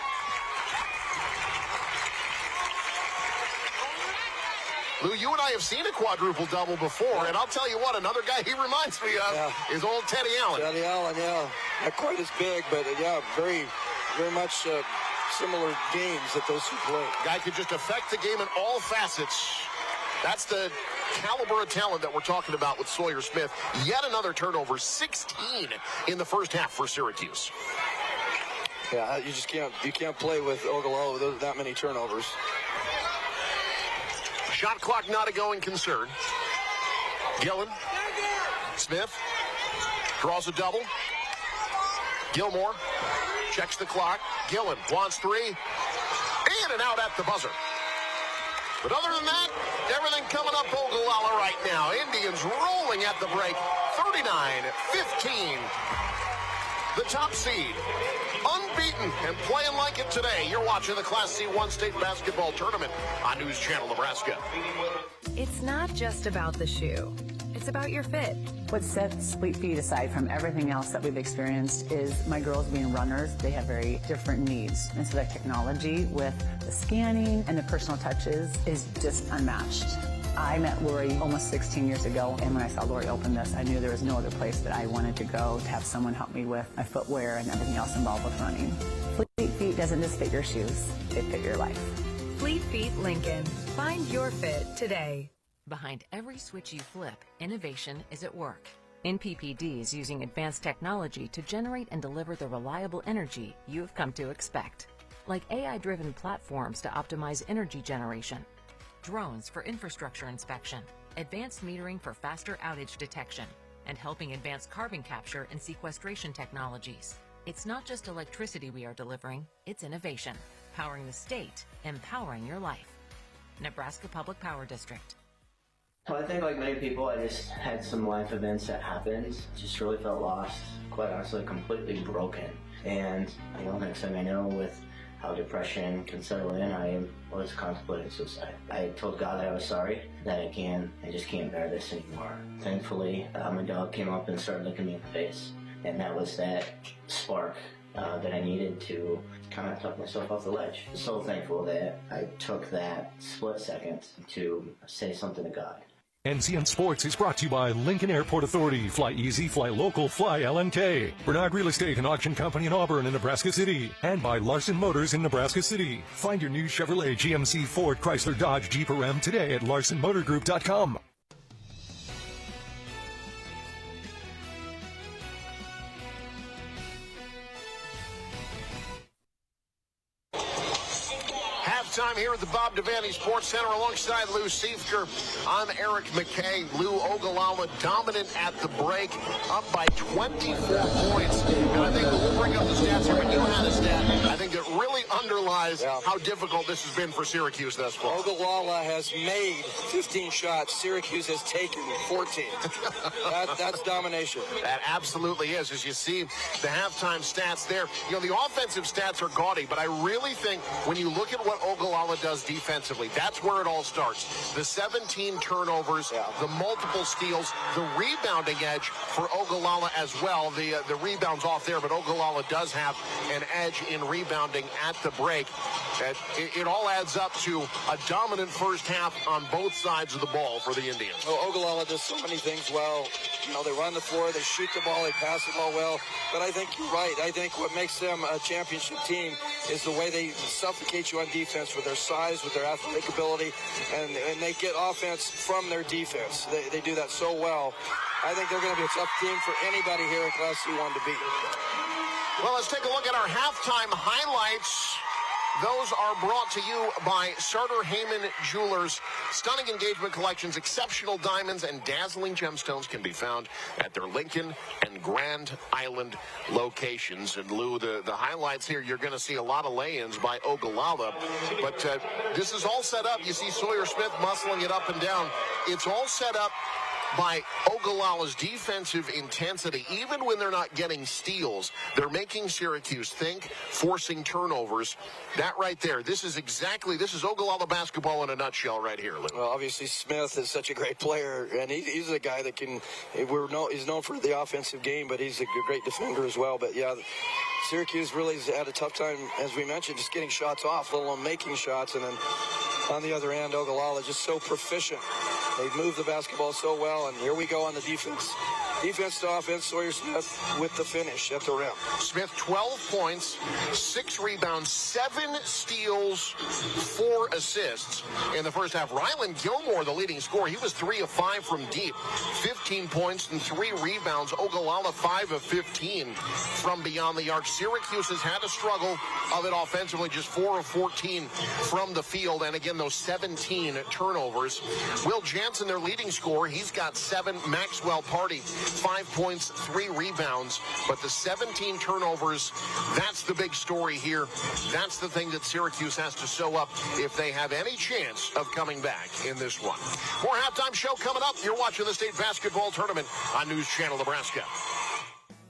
Lou, you and I have seen a quadruple double before, and I'll tell you what, another guy he reminds me of is old Teddy Allen. Teddy Allen, yeah. Not quite as big, but yeah, very, very much similar games that those two play. Guy could just affect the game in all facets. That's the caliber of talent that we're talking about with Sawyer Smith. Yet another turnover, 16 in the first half for Syracuse. Yeah, you just can't play with Ogallala with that many turnovers. Shot clock not a going concern. Gillen. Smith draws a double. Gilmore checks the clock. Gillen wants 3. In and out at the buzzer. But other than that, everything coming up Ogallala right now. Indians rolling at the break. 39-15. The top seed. Unbeaten and playing like it today. You're watching the Class C1 State Basketball Tournament on News Channel Nebraska. It's not just about the shoe. It's about your fit. What sets Fleet Feet aside from everything else that we've experienced is my girls being runners. They have very different needs. And so that technology with the scanning and the personal touches is just unmatched. I met Lori almost 16 years ago, and when I saw Lori open this, I knew there was no other place that I wanted to go to have someone help me with my footwear and everything else involved with running. Fleet Feet doesn't just fit your shoes, they fit your life. Fleet Feet Lincoln. Find your fit today. Behind every switch you flip, innovation is at work. NPPD is using advanced technology to generate and deliver the reliable energy you've come to expect. Like AI-driven platforms to optimize energy generation, drones for infrastructure inspection, advanced metering for faster outage detection, and helping advance carbon capture and sequestration technologies. It's not just electricity we are delivering, it's innovation. Powering the state, empowering your life. Nebraska Public Power District. Well, I think like many people, I just had some life events that happened. Just really felt lost, quite honestly, completely broken. And next thing I know, with how depression can settle in, I was contemplating suicide. I told God that I was sorry, that I just can't bear this anymore. Thankfully, my dog came up and started looking me in the face. And that was that spark that I needed to kind of talk myself off the ledge. So thankful that I took that split second to say something to God. NCN Sports is brought to you by Lincoln Airport Authority. Fly easy, fly local, fly LNK. Bernard Real Estate and Auction Company in Auburn and Nebraska City. And by Larson Motors in Nebraska City. Find your new Chevrolet, GMC, Ford, Chrysler, Dodge, Jeep, or Ram today at LarsonMotorGroup.com. halftime here at the Bob Devaney Sports Center alongside Lou Siefker. I'm Eric McKay. Lou, Ogallala dominant at the break, up by 24 points. And I think we'll bring up the stats here, but you had a stat I think that really underlies how difficult this has been for Syracuse thus far. Ogallala has made 15 shots. Syracuse has taken 14. That's domination. That absolutely is. As you see the halftime stats there, you know, the offensive stats are gaudy, but I really think when you look at what Ogallala does defensively, that's where it all starts. The 17 turnovers, the multiple steals, the rebounding edge for Ogallala as well. The rebounds off there, but Ogallala does have an edge in rebounding at the break. It all adds up to a dominant first half on both sides of the ball for the Indians. Well, Ogallala does so many things well. You know, they run the floor, they shoot the ball, they pass the ball well. But I think you're right. I think what makes them a championship team is the way they suffocate you on defense with their size, with their athletic ability, and they get offense from their defense. They do that so well. I think they're going to be a tough team for anybody here in Class C1 to beat. Well, let's take a look at our halftime highlights. Those are brought to you by Sartor Heyman Jewelers. Stunning engagement collections, exceptional diamonds, and dazzling gemstones can be found at their Lincoln and Grand Island locations. And Lou, the highlights here, you're going to see a lot of lay-ins by Ogallala. But this is all set up. You see Sawyer Smith muscling it up and down. It's all set up by Ogallala's defensive intensity. Even when they're not getting steals, they're making Syracuse think, forcing turnovers. That right there, this is Ogallala basketball in a nutshell right here, Lou. Well, obviously Smith is such a great player, and he's a guy that he's known for the offensive game, but he's a great defender as well. But yeah, Syracuse really has had a tough time, as we mentioned, just getting shots off, let alone making shots. And then on the other end, Ogallala just so proficient. They've moved the basketball so well, and here we go on the defense. Defense to offense, Sawyer Smith with the finish at the rim. Smith, 12 points, 6 rebounds, 7 steals, 4 assists in the first half. Ryland Gilmore, the leading scorer, he was 3 of 5 from deep, 15 points and 3 rebounds. Ogallala, 5 of 15 from beyond the arc. Syracuse has had a struggle of it offensively, just 4 of 14 from the field, and again, those 17 turnovers. Will Jansen, their leading scorer, he's got 7. Maxwell Party, 5 points, 3 rebounds, but the 17 turnovers, that's the big story here. That's the thing that Syracuse has to sew up if they have any chance of coming back in this one. More halftime show coming up. You're watching the state basketball tournament on News Channel Nebraska.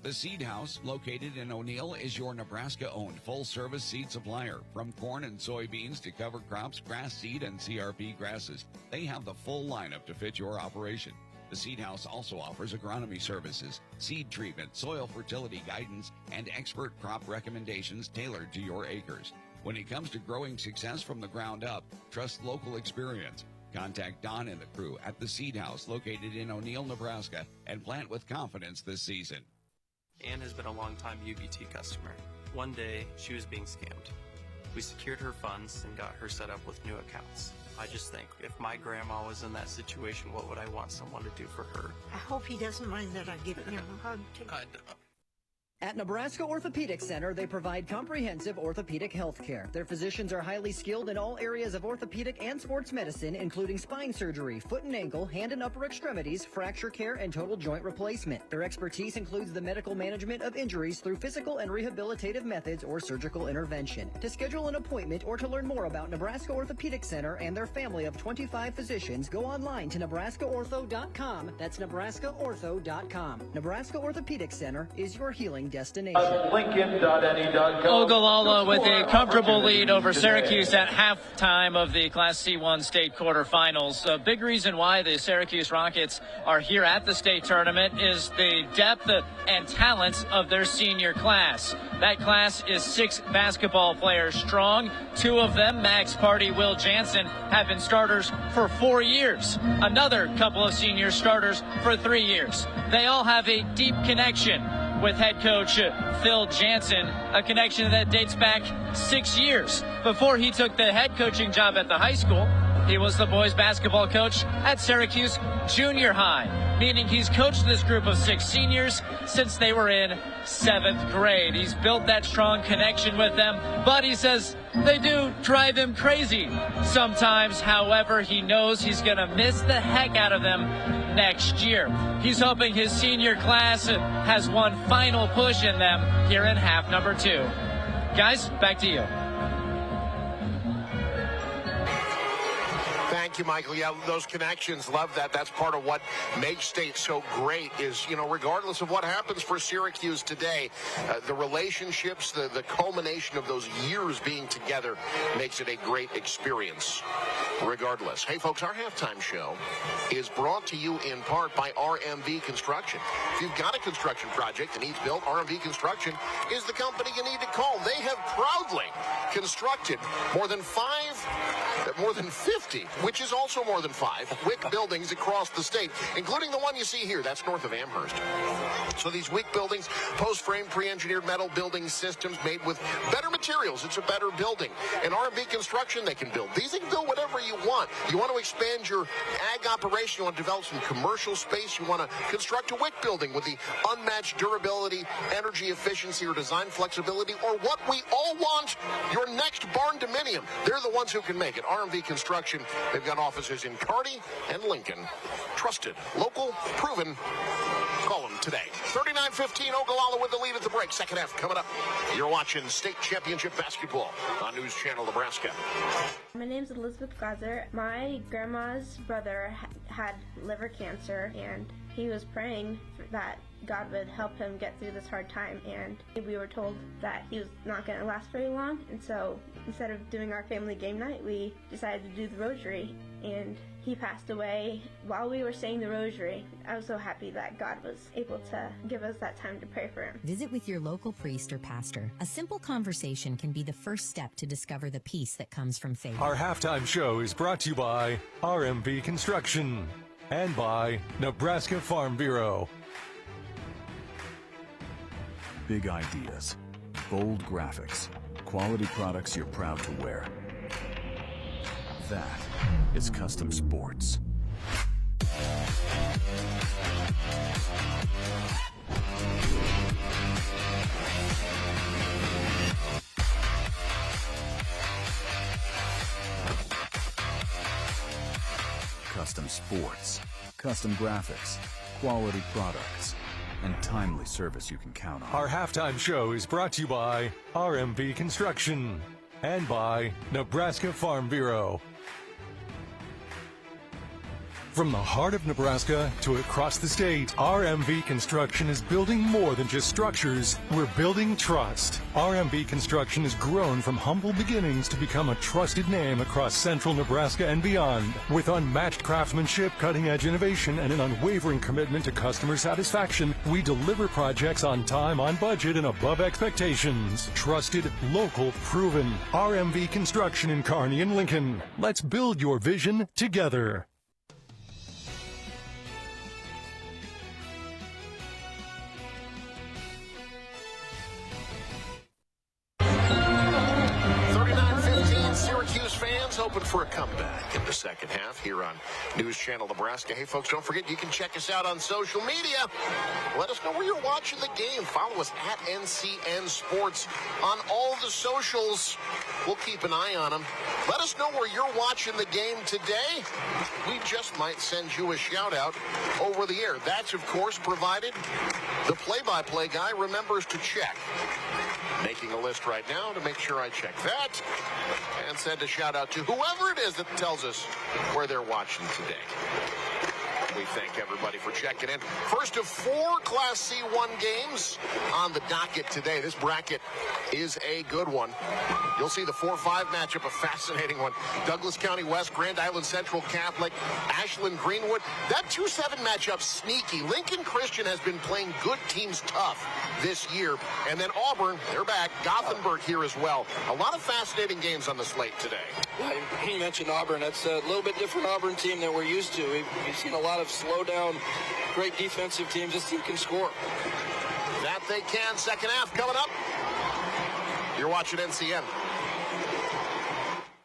The Seed House, located in O'Neill, is your Nebraska-owned full-service seed supplier. From corn and soybeans to cover crops, grass seed, and CRP grasses, they have the full lineup to fit your operation. The Seed House also offers agronomy services, seed treatment, soil fertility guidance, and expert crop recommendations tailored to your acres. When it comes to growing success from the ground up, trust local experience. Contact Don and the crew at the Seed House, located in O'Neill, Nebraska, and plant with confidence this season. Ann has been a long-time UBT customer. One day, she was being scammed. We secured her funds and got her set up with new accounts. I just think, if my grandma was in that situation, what would I want someone to do for her? I hope he doesn't mind that I give him a hug, too. At Nebraska Orthopedic Center, they provide comprehensive orthopedic health care. Their physicians are highly skilled in all areas of orthopedic and sports medicine, including spine surgery, foot and ankle, hand and upper extremities, fracture care, and total joint replacement. Their expertise includes the medical management of injuries through physical and rehabilitative methods or surgical intervention. To schedule an appointment or to learn more about Nebraska Orthopedic Center and their family of 25 physicians, go online to NebraskaOrtho.com. That's NebraskaOrtho.com. Nebraska Orthopedic Center is your healing destination. Ogallala with a comfortable lead over Syracuse at halftime of the Class C1 state quarterfinals. A big reason why the Syracuse Rockets are here at the state tournament is the depth and talents of their senior class. That class is 6 basketball players strong. 2 of them, Max Party, Will Jansen, have been starters for 4 years. Another couple of senior starters for 3 years. They all have a deep connection with head coach Phil Jansen, a connection that dates back 6 years. Before he took the head coaching job at the high school, he was the boys basketball coach at Syracuse Junior High. meaning he's coached this group of 6 seniors since they were in 7th grade. He's built that strong connection with them, but he says they do drive him crazy sometimes. However, he knows he's going to miss the heck out of them next year. He's hoping his senior class has one final push in them here in half number 2. Guys, back to you. Thank you, Michael. Yeah, those connections, love that. That's part of what makes state so great is, regardless of what happens for Syracuse today, the relationships, the culmination of those years being together makes it a great experience regardless. Hey, folks, our halftime show is brought to you in part by RMV Construction. If you've got a construction project that needs built, RMV Construction is the company you need to call. They have proudly constructed more than 50, which is also more than 5 WIC buildings across the state, including the one you see here. That's north of Amherst. So these WIC buildings, post-frame, pre-engineered metal building systems made with better materials. It's a better building. And RMV Construction, they can build these. They can build whatever you want. You want to expand your ag operation, you want to develop some commercial space, you want to construct a WIC building with the unmatched durability, energy efficiency, or design flexibility, or what we all want, your next barn dominium. They're the ones who can make it. RMV Construction, they've got offices in Kearney and Lincoln. Trusted, local, proven. Call them today. 39-15, Ogallala with the lead at the break. Second half coming up. You're watching state championship basketball on News Channel Nebraska. My name's Elizabeth Glazer. My grandma's brother had liver cancer, and he was praying that God would help him get through this hard time, and we were told that he was not going to last very long, and so instead of doing our family game night, we decided to do the rosary, and he passed away while we were saying the rosary. I was so happy that God was able to give us that time to pray for him. Visit with your local priest or pastor. A simple conversation can be the first step to discover the peace that comes from faith. Our halftime show is brought to you by RMV Construction and by Nebraska Farm Bureau. Big ideas, bold graphics, quality products you're proud to wear. That is Custom Sports. Custom Sports, custom graphics, quality products, and timely service you can count on. Our halftime show is brought to you by RMV Construction and by Nebraska Farm Bureau. From the heart of Nebraska to across the state, RMV Construction is building more than just structures. We're building trust. RMV Construction has grown from humble beginnings to become a trusted name across central Nebraska and beyond. With unmatched craftsmanship, cutting-edge innovation, and an unwavering commitment to customer satisfaction, we deliver projects on time, on budget, and above expectations. Trusted, local, proven. RMV Construction in Kearney and Lincoln. Let's build your vision together. Syracuse fans hoping for a comeback in the second half here on News Channel Nebraska. Hey, folks, don't forget you can check us out on social media. Let us know where you're watching the game. Follow us at NCN Sports on all the socials. We'll keep an eye on them. Let us know where you're watching the game today. We just might send you a shout-out over the air. That's, of course, provided the play-by-play guy remembers to check. Making a list right now to make sure I check that and send a shout out to whoever it is that tells us where they're watching today. We thank everybody for checking in. First of 4 Class C1 games on the docket today. This bracket is a good one. You'll see the 4-5 matchup, a fascinating one. Douglas County West, Grand Island Central Catholic, Ashland Greenwood. That 2-7 matchup, sneaky. Lincoln Christian has been playing good teams tough this year. And then Auburn, they're back. Gothenburg here as well. A lot of fascinating games on the slate today. Yeah, you mentioned Auburn. That's a little bit different Auburn team than we're used to. We've seen a lot of slow down, great defensive teams. This team can score. That they can. Second half coming up. You're watching NCN.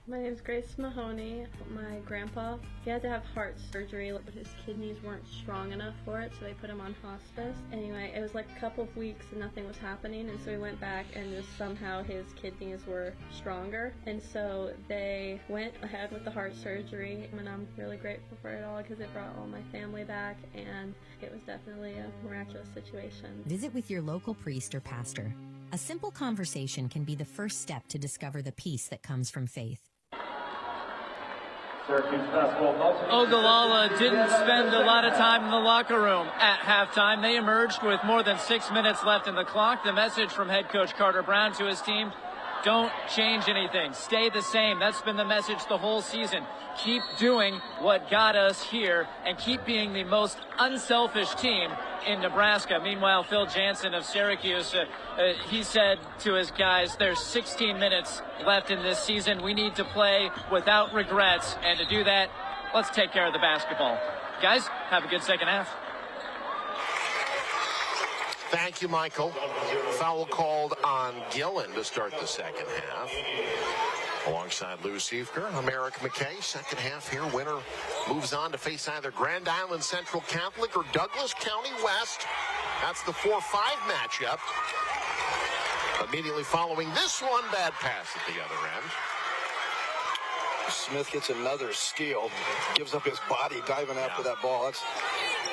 My name is Grace Mahoney. My grandpa, he had to have heart surgery, but his kidneys weren't strong enough for it, so they put him on hospice. Anyway, it was like a couple of weeks and nothing was happening, and so we went back and just somehow his kidneys were stronger, and so they went ahead with the heart surgery, and I'm really grateful for it all because it brought all my family back, and it was definitely a miraculous situation. Visit with your local priest or pastor. A simple conversation can be the first step to discover the peace that comes from faith. Ogallala didn't spend a lot of time in the locker room at halftime. They emerged with more than 6 minutes left in the clock. The message from head coach Carter Brown to his team: don't change anything. Stay the same. That's been the message the whole season. Keep doing what got us here and keep being the most unselfish team in Nebraska. Meanwhile, Phil Jansen of Syracuse, he said to his guys, there's 16 minutes left in this season. We need to play without regrets. And to do that, let's take care of the basketball. Guys, have a good second half. Thank you, Michael. Foul called on Gillen to start the second half. Alongside Lou Siefker, Americ McKay, second half here. Winner moves on to face either Grand Island Central Catholic or Douglas County West. That's the 4-5 matchup. Immediately following this one, bad pass at the other end. Smith gets another steal, gives up his body diving after that ball.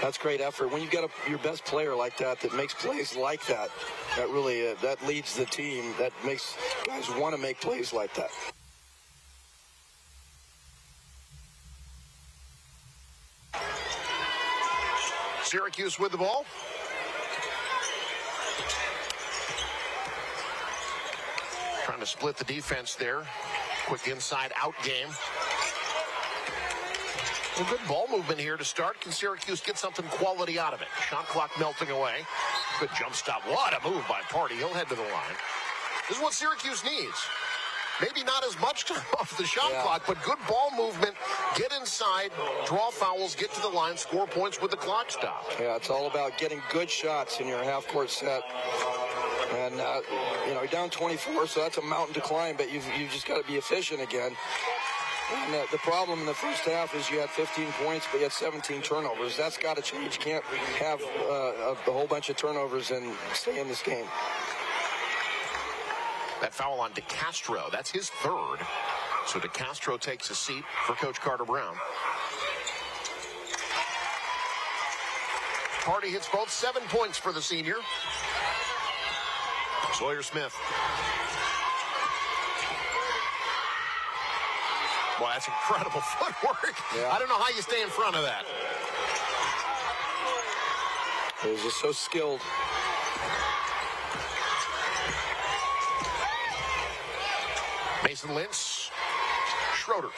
That's great effort. When you've got your best player like that makes plays like that, that really that leads the team. That makes guys want to make plays like that. Syracuse with the ball. Trying to split the defense there. Quick inside-out game. A good ball movement here to start. Can Syracuse get something quality out of it? Shot clock melting away. Good jump stop. What a move by Party. He'll head to the line. This is what Syracuse needs. Maybe not as much time off the shot clock, but good ball movement. Get inside, draw fouls, get to the line, score points with the clock stop. Yeah, it's all about getting good shots in your half-court set. And, you're down 24, so that's a mountain to climb, but you've just got to be efficient again. And the problem in the first half is you had 15 points, but you had 17 turnovers. That's got to change. You can't have a whole bunch of turnovers and stay in this game. That foul on DeCastro, that's his third. So DeCastro takes a seat for Coach Carter Brown. Party hits both, 7 points for the senior. Sawyer Smith. Boy, that's incredible footwork. Yeah. I don't know how you stay in front of that. He's just so skilled. Mason Lentz. Schroeder.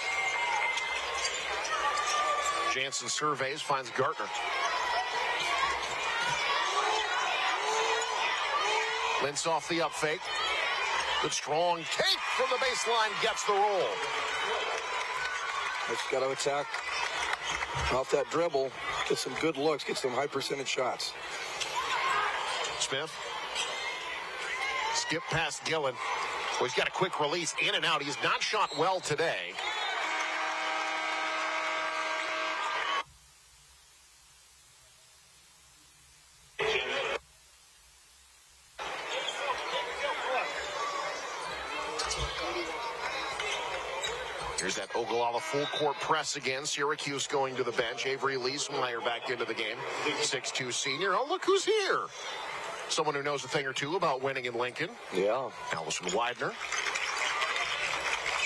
Jansen surveys, finds Gartner. Lentz off the up fake. Good strong take from the baseline, gets the roll. Just got to attack off that dribble, get some good looks, get some high percentage shots. Smith. Skip past Gillen. Well, he's got a quick release in and out. He's not shot well today. Here's that Ogallala full court press again. Syracuse going to the bench. Avery Leesmeyer back into the game. 6'2 senior. Oh, look who's here. Someone who knows a thing or two about winning in Lincoln. Yeah. Allison Widener.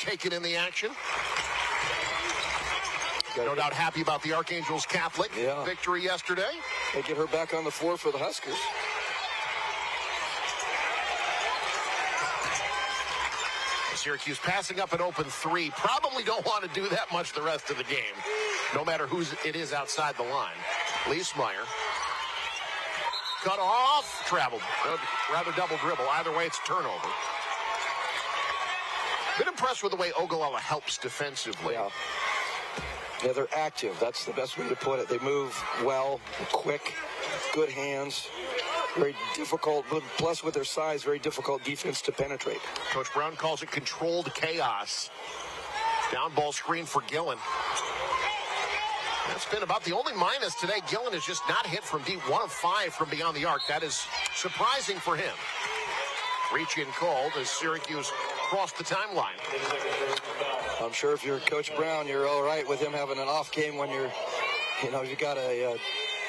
Taking in the action. No doubt happy about the Archangels Catholic victory yesterday. They get her back on the floor for the Huskers. Syracuse passing up an open three. Probably don't want to do that much the rest of the game, no matter who it is outside the line. Leesmeyer. Cut off. Traveled. Rather double dribble. Either way, it's turnover. Been impressed with the way Ogallala helps defensively. Yeah, they're active. That's the best way to put it. They move well, quick, good hands. Very difficult, but plus with their size, very difficult defense to penetrate. Coach Brown calls it controlled chaos. Down ball screen for Gillen. That's been about the only minus today. Gillen has just not hit from deep. 1 of 5 from beyond the arc. That is surprising for him. Reach in called as Syracuse crossed the timeline. I'm sure if you're Coach Brown, you're all right with him having an off game when you got a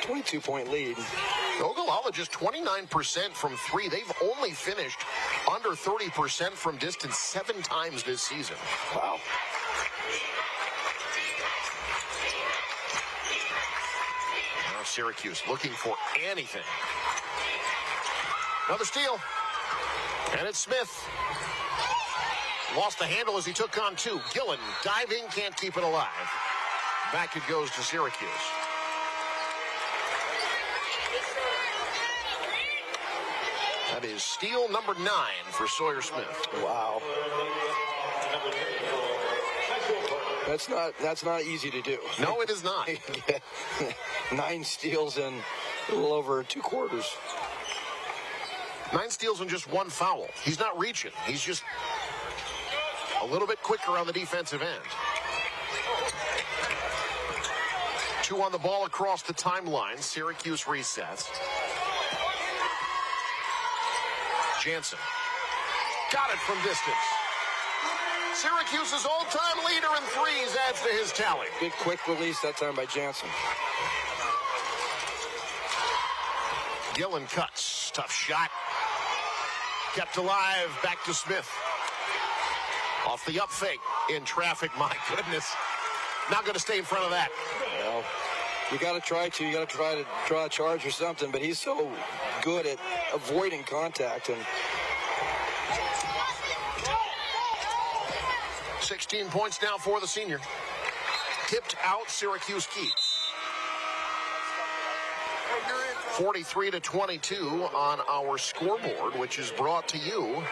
22-point lead. Ogallala just 29% from 3. They've only finished under 30% from distance 7 times this season. Wow. Now Syracuse looking for anything. Another steal. And it's Smith. Lost the handle as he took on 2. Gillen diving, can't keep it alive. Back it goes to Syracuse. That is steal number 9 for Sawyer Smith. Wow. That's not easy to do. No, it is not. 9 steals in a little over 2 quarters. 9 steals and just 1 foul. He's not reaching. He's just a little bit quicker on the defensive end. 2 on the ball across the timeline. Syracuse resets. Jansen got it from distance. Syracuse's all-time leader in threes adds to his tally. Big quick release that time by Jansen. Gillen cuts. Tough shot. Kept alive. Back to Smith. Off the up fake. In traffic. My goodness. Not going to stay in front of that. Well, you got to try to draw a charge or something, but he's so good at avoiding contact. And 16 points now for the senior. Tipped out, Syracuse keeps. 43-22 on our scoreboard, which is brought to you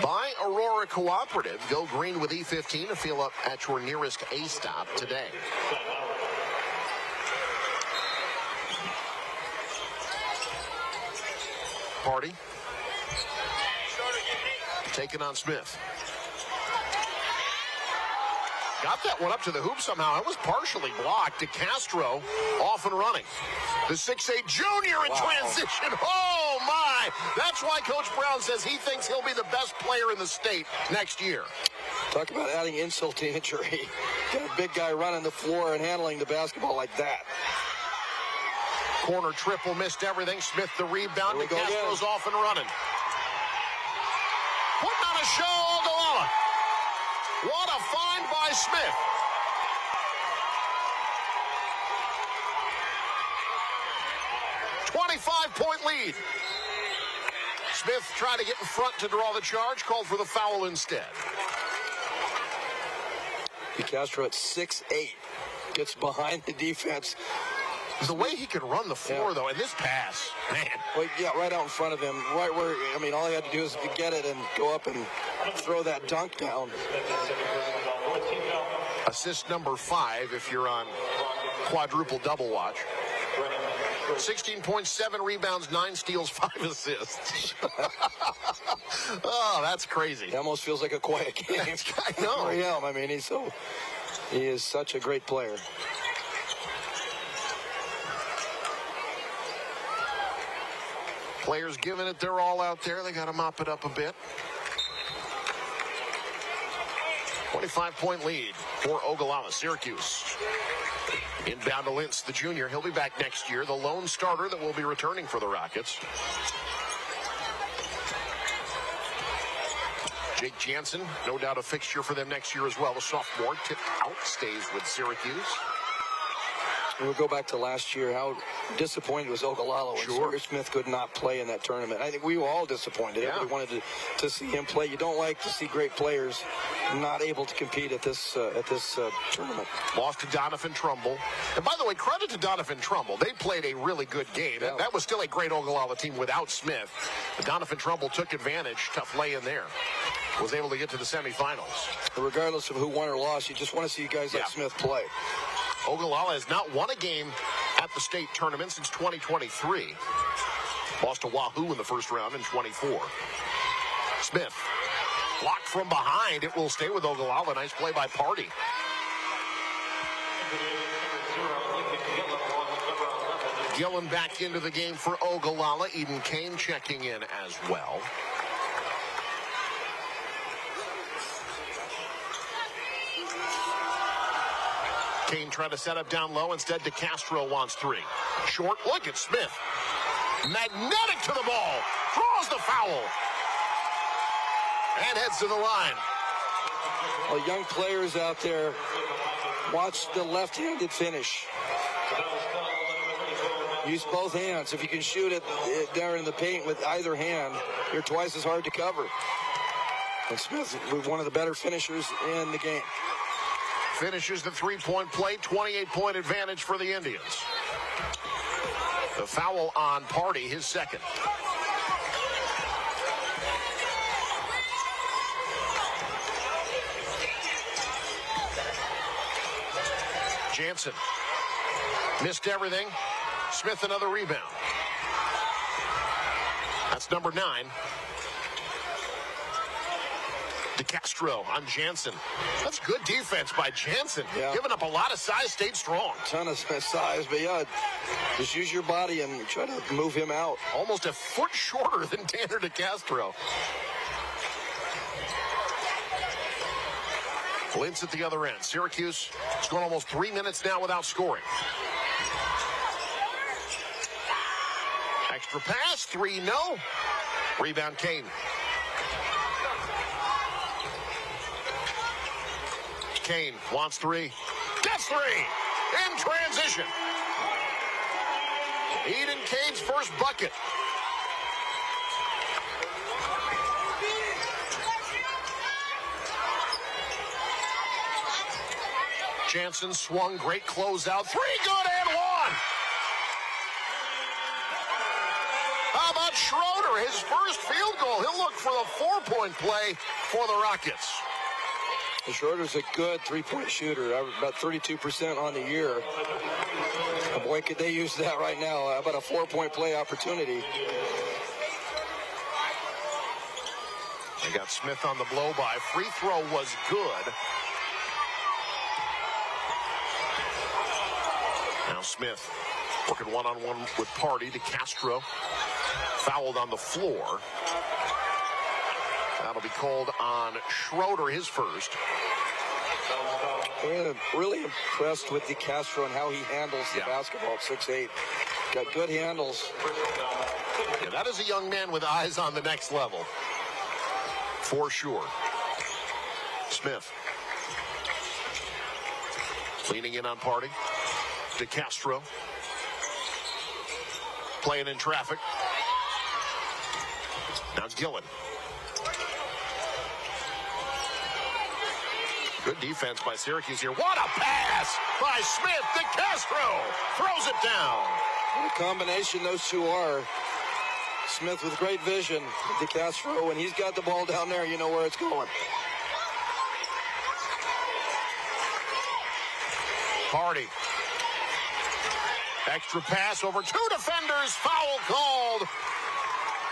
by Aurora Cooperative. Go green with E15 to fill up at your nearest A stop today. Party. Taking on Smith. Got that one up to the hoop somehow. It was partially blocked. DeCastro off and running. The 6'8 junior in transition. Oh, my. That's why Coach Brown says he thinks he'll be the best player in the state next year. Talk about adding insult to injury. Got a big guy running the floor and handling the basketball like that. Corner triple, missed everything. Smith the rebound. DeCastro's off and running. Putting on a show, Ogallala. What a find by Smith. .5 lead. Smith tried to get in front to draw the charge, called for the foul instead. DeCastro at 6'8", gets behind the defense. The way he can run the floor, though, and this pass, man. Well, yeah, right out in front of him. Right where, I mean, all he had to do is get it and go up and throw that dunk down. Assist number 5 if you're on quadruple double watch. 16.7 rebounds, 9 steals, 5 assists. Oh, that's crazy. It almost feels like a quiet game. I know. For him. I mean, he is such a great player. Players giving it their all out there. They got to mop it up a bit. 25-point lead for Ogallala. Syracuse. Inbound to Lintz, the junior. He'll be back next year. The lone starter that will be returning for the Rockets. Jake Jansen, no doubt a fixture for them next year as well. The sophomore tipped out, stays with Syracuse. We'll go back to last year. How disappointed was Ogallala when Sawyer Smith could not play in that tournament. I think we were all disappointed. Yeah. Everybody wanted to see him play. You don't like to see great players not able to compete at this tournament. Lost to Donovan Trumbull. And by the way, credit to Donovan Trumbull. They played a really good game. Yeah. That was still a great Ogallala team without Smith. But Donovan Trumbull took advantage. Tough lay in there. Was able to get to the semifinals. Regardless of who won or lost, you just want to see guys like Smith play. Ogallala has not won a game at the state tournament since 2023. Lost to Wahoo in the first round in 24. Smith Blocked from behind. It will stay with Ogallala. Nice play by Party. Gillen back into the game for Ogallala. Eden Kane checking in as well. Kane trying to set up down low. Instead, DeCastro wants three. Short look at Smith. Magnetic to the ball. Throws the foul. And heads to the line. Well, young players out there, watch the left-handed finish. Use both hands. If you can shoot it there in the paint with either hand, you're twice as hard to cover. And Smith, one of the better finishers in the game. Finishes the three-point play, 28-point advantage for the Indians. The foul on Party, his second. Jansen missed everything. Smith another rebound. That's number 9. DeCastro on Jansen. That's good defense by Jansen. Yeah. Giving up a lot of size, stayed strong. Ton of size, but yeah, just use your body and try to move him out. Almost a foot shorter than Tanner DeCastro. Lintz at the other end. Syracuse has gone almost 3 minutes now without scoring. Extra pass, 3 no. Rebound Kane. Kane wants 3. Gets 3 in transition. Eden Kane's first bucket. Jansen swung, great closeout. 3 good and 1. How about Schroeder? His first field goal. He'll look for the 4-point play for the Rockets. Schroeder's a good three-point shooter, about 32% on the year. Boy, could they use that right now. How about a 4-point play opportunity? They got Smith on the blow-by. Free throw was good. Now Smith working one-on-one with Party. DeCastro fouled on the floor. That'll be called on Schroeder, his first. I'm really impressed with DeCastro and how he handles the basketball at 6'8". Got good handles. Yeah, that is a young man with eyes on the next level. For sure. Smith. Leaning in on Party. DeCastro. Playing in traffic. Now Gillen. Good defense by Syracuse here. What a pass by Smith. DeCastro throws it down. What a combination those two are. Smith with great vision. DeCastro, when he's got the ball down there, you know where it's going. Party. Extra pass over 2 defenders. Foul called.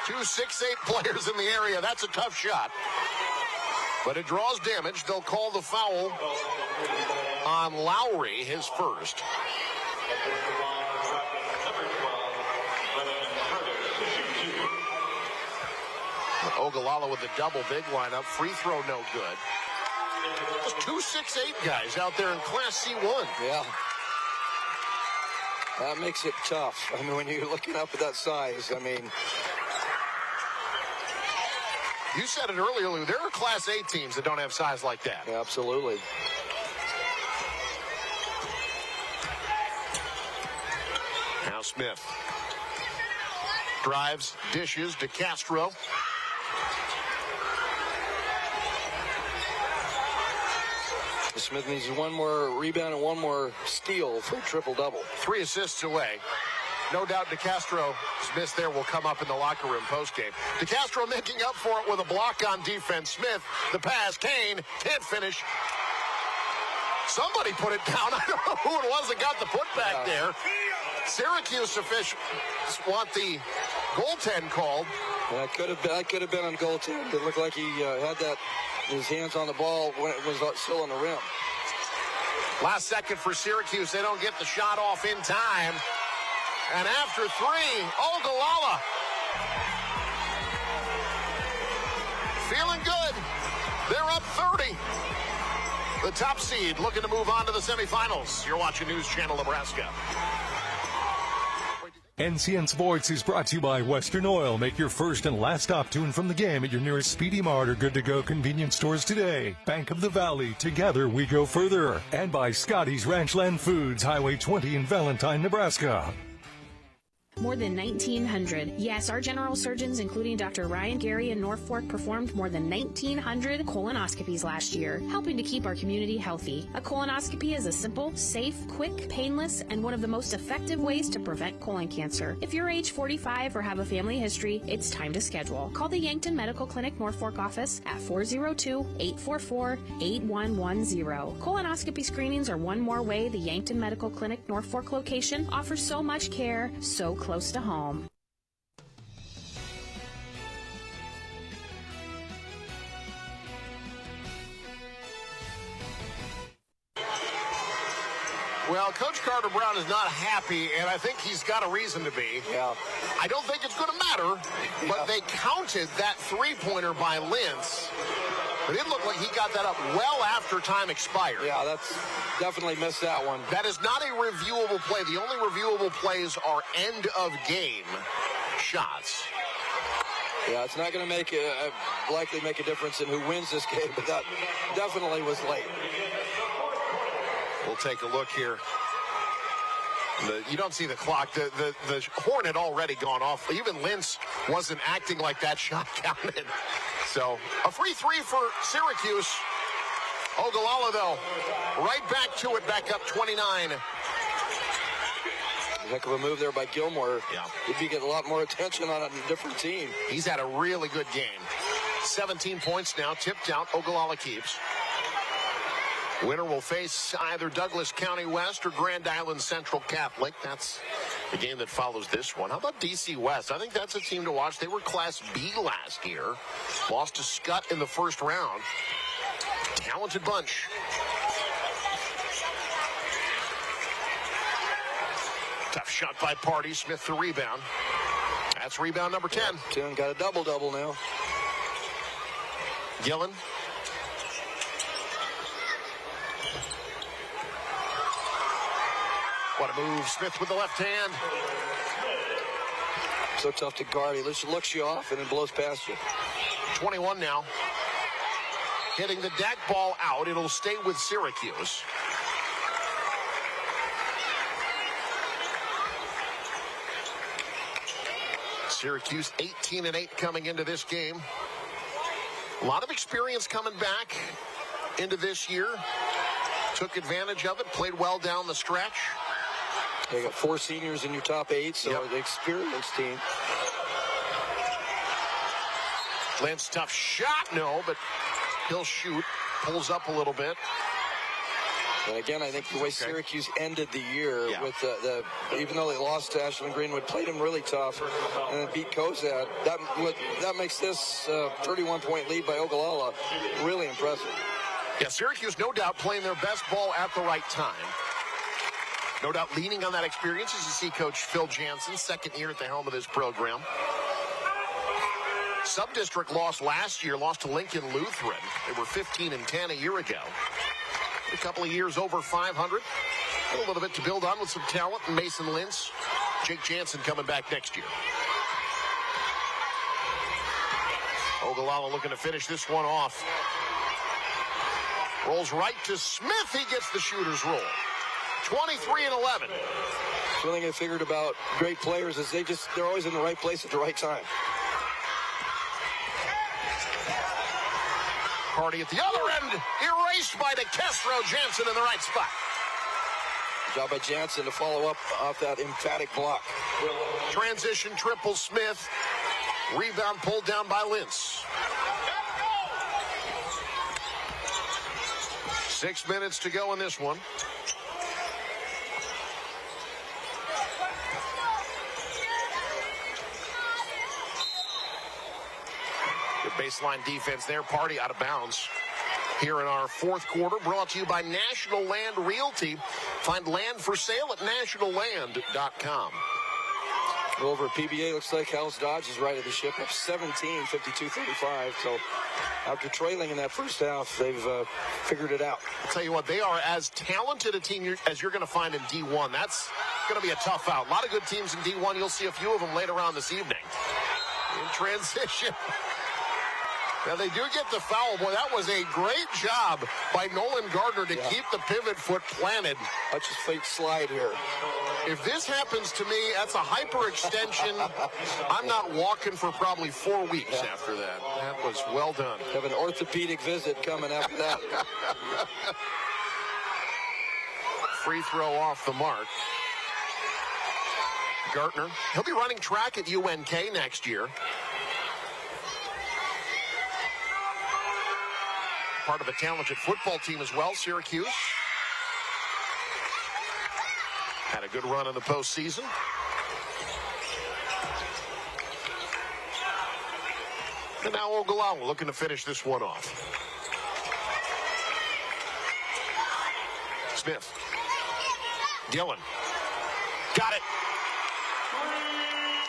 2 6'8" players in the area. That's a tough shot. But it draws damage. They'll call the foul on Lowry, his first. Ogallala with the double big lineup. Free throw no good. There's 2 6'8" guys out there in Class C1. Yeah. That makes it tough. I mean, when you're looking up at that size, I mean... You said it earlier, Lou. There are Class A teams that don't have size like that. Yeah, absolutely. Now Smith. Drives, dishes, DeCastro. Smith needs one more rebound and one more steal for a triple-double. 3 assists away. No doubt DeCastro Smith there will come up in the locker room postgame. DeCastro making up for it with a block on defense. Smith, the pass. Kane can't finish. Somebody put it down. I don't know who it was that got the putback there. Syracuse officials want the goaltend called. That could have been on goaltend. It looked like he had his hands on the ball when it was still on the rim. Last second for Syracuse. They don't get the shot off in time. And after 3, Ogallala feeling good. They're up 30. The top seed looking to move on to the semifinals. You're watching News Channel Nebraska. NCN Sports is brought to you by Western Oil. Make your first and last stop to and from the game at your nearest Speedy Mart or good-to-go convenience stores today. Bank of the Valley. Together we go further. And by Scotty's Ranchland Foods, Highway 20 in Valentine, Nebraska. More than 1,900. Yes, our general surgeons, including Dr. Ryan Gary in Norfolk, performed more than 1,900 colonoscopies last year, helping to keep our community healthy. A colonoscopy is a simple, safe, quick, painless, and one of the most effective ways to prevent colon cancer. If you're age 45 or have a family history, it's time to schedule. Call the Yankton Medical Clinic Norfolk office at 402-844-8110. Colonoscopy screenings are one more way the Yankton Medical Clinic Norfolk location offers so much care, so close to home. Well, Coach Carter Brown is not happy, and I think he's got a reason to be. Yeah. I don't think it's going to matter, but they counted that three-pointer by Lentz. But it looked like he got that up well after time expired. Yeah, that's definitely missed that one. That is not a reviewable play. The only reviewable plays are end-of-game shots. Yeah, it's not going to likely make a difference in who wins this game, but that definitely was late. We'll take a look here. You don't see the clock. The horn had already gone off. Even Lentz wasn't acting like that shot counted. So a free 3 for Syracuse. Ogallala, though, right back to it, back up 29. Heck of a move there by Gilmore. Yeah. He'd be getting a lot more attention on a different team. He's had a really good game. 17 points now, tipped out. Ogallala keeps. Winner will face either Douglas County West or Grand Island Central Catholic. That's the game that follows this one. How about DC West? I think that's a team to watch. They were Class B last year. Lost to Scott in the first round. Talented bunch. Tough shot by Party. Smith the rebound. That's rebound number 10. 10 got a double-double now. Gillen. What a move. Smith with the left hand. So tough to guard. He just looks you off and then blows past you. 21 now. Hitting the deck ball out. It'll stay with Syracuse. Syracuse 18-8 coming into this game. A lot of experience coming back into this year. Took advantage of it. Played well down the stretch. They got 4 seniors in your top 8, so the experienced team. Lentz, tough shot, no, but he'll shoot. Pulls up a little bit. And again, I think the way Syracuse ended the year with even though they lost to Ashland Greenwood, played him really tough, and then beat Cozad. That makes this 31-point lead by Ogallala really impressive. Yeah, Syracuse, no doubt, playing their best ball at the right time. No doubt leaning on that experience as you see Coach Phil Jansen, second year at the helm of this program. Sub-district lost last year, lost to Lincoln Lutheran. They were 15-10 a year ago. A couple of years over 500. A little bit to build on with some talent. Mason Lentz, Jake Jansen coming back next year. Ogallala looking to finish this one off. Rolls right to Smith. He gets the shooter's roll. 23-11. One thing I figured about great players is they're always in the right place at the right time. Party at the other end, erased by DeCastro. Jansen in the right spot. Good job by Jansen to follow up off that emphatic block. Transition triple Smith. Rebound pulled down by Lentz. 6 minutes to go in this one. Good baseline defense there. Party out of bounds here in our fourth quarter. Brought to you by National Land Realty. Find land for sale at nationalland.com. Over at PBA, looks like House Dodge is right at the ship, up 17, 52-35. So after trailing in that first half, they've figured it out. I'll tell you what, they are as talented a team as you're going to find in D1. That's going to be a tough out. A lot of good teams in D1. You'll see a few of them later on this evening. In transition. Now, they do get the foul. Boy, that was a great job by Nolan Gardner to keep the pivot foot planted. Watch his feet slide here. If this happens to me, that's a hyperextension. I'm not walking for probably 4 weeks after that. That was well done. Have an orthopedic visit coming after that. Free throw off the mark. Gartner. He'll be running track at UNK next year. Part of a talented football team as well, Syracuse. Had a good run in the postseason. And now Ogallala looking to finish this one off. Smith. Gillen. Got it.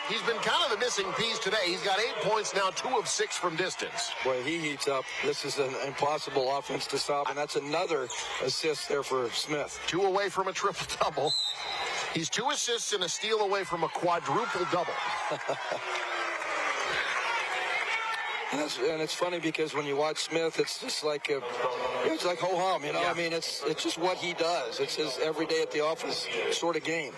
He's been kind of the missing piece today. He's got 8 points now, 2 of 6 from distance. Boy, he heats up. This is an impossible offense to stop, and that's another assist there for Smith. 2 away from a triple-double. He's 2 assists and a steal away from a quadruple-double. And it's funny because when you watch Smith, it's just like it's like ho-hum, you know? Yeah. I mean, it's just what he does. It's his everyday at the office sort of game.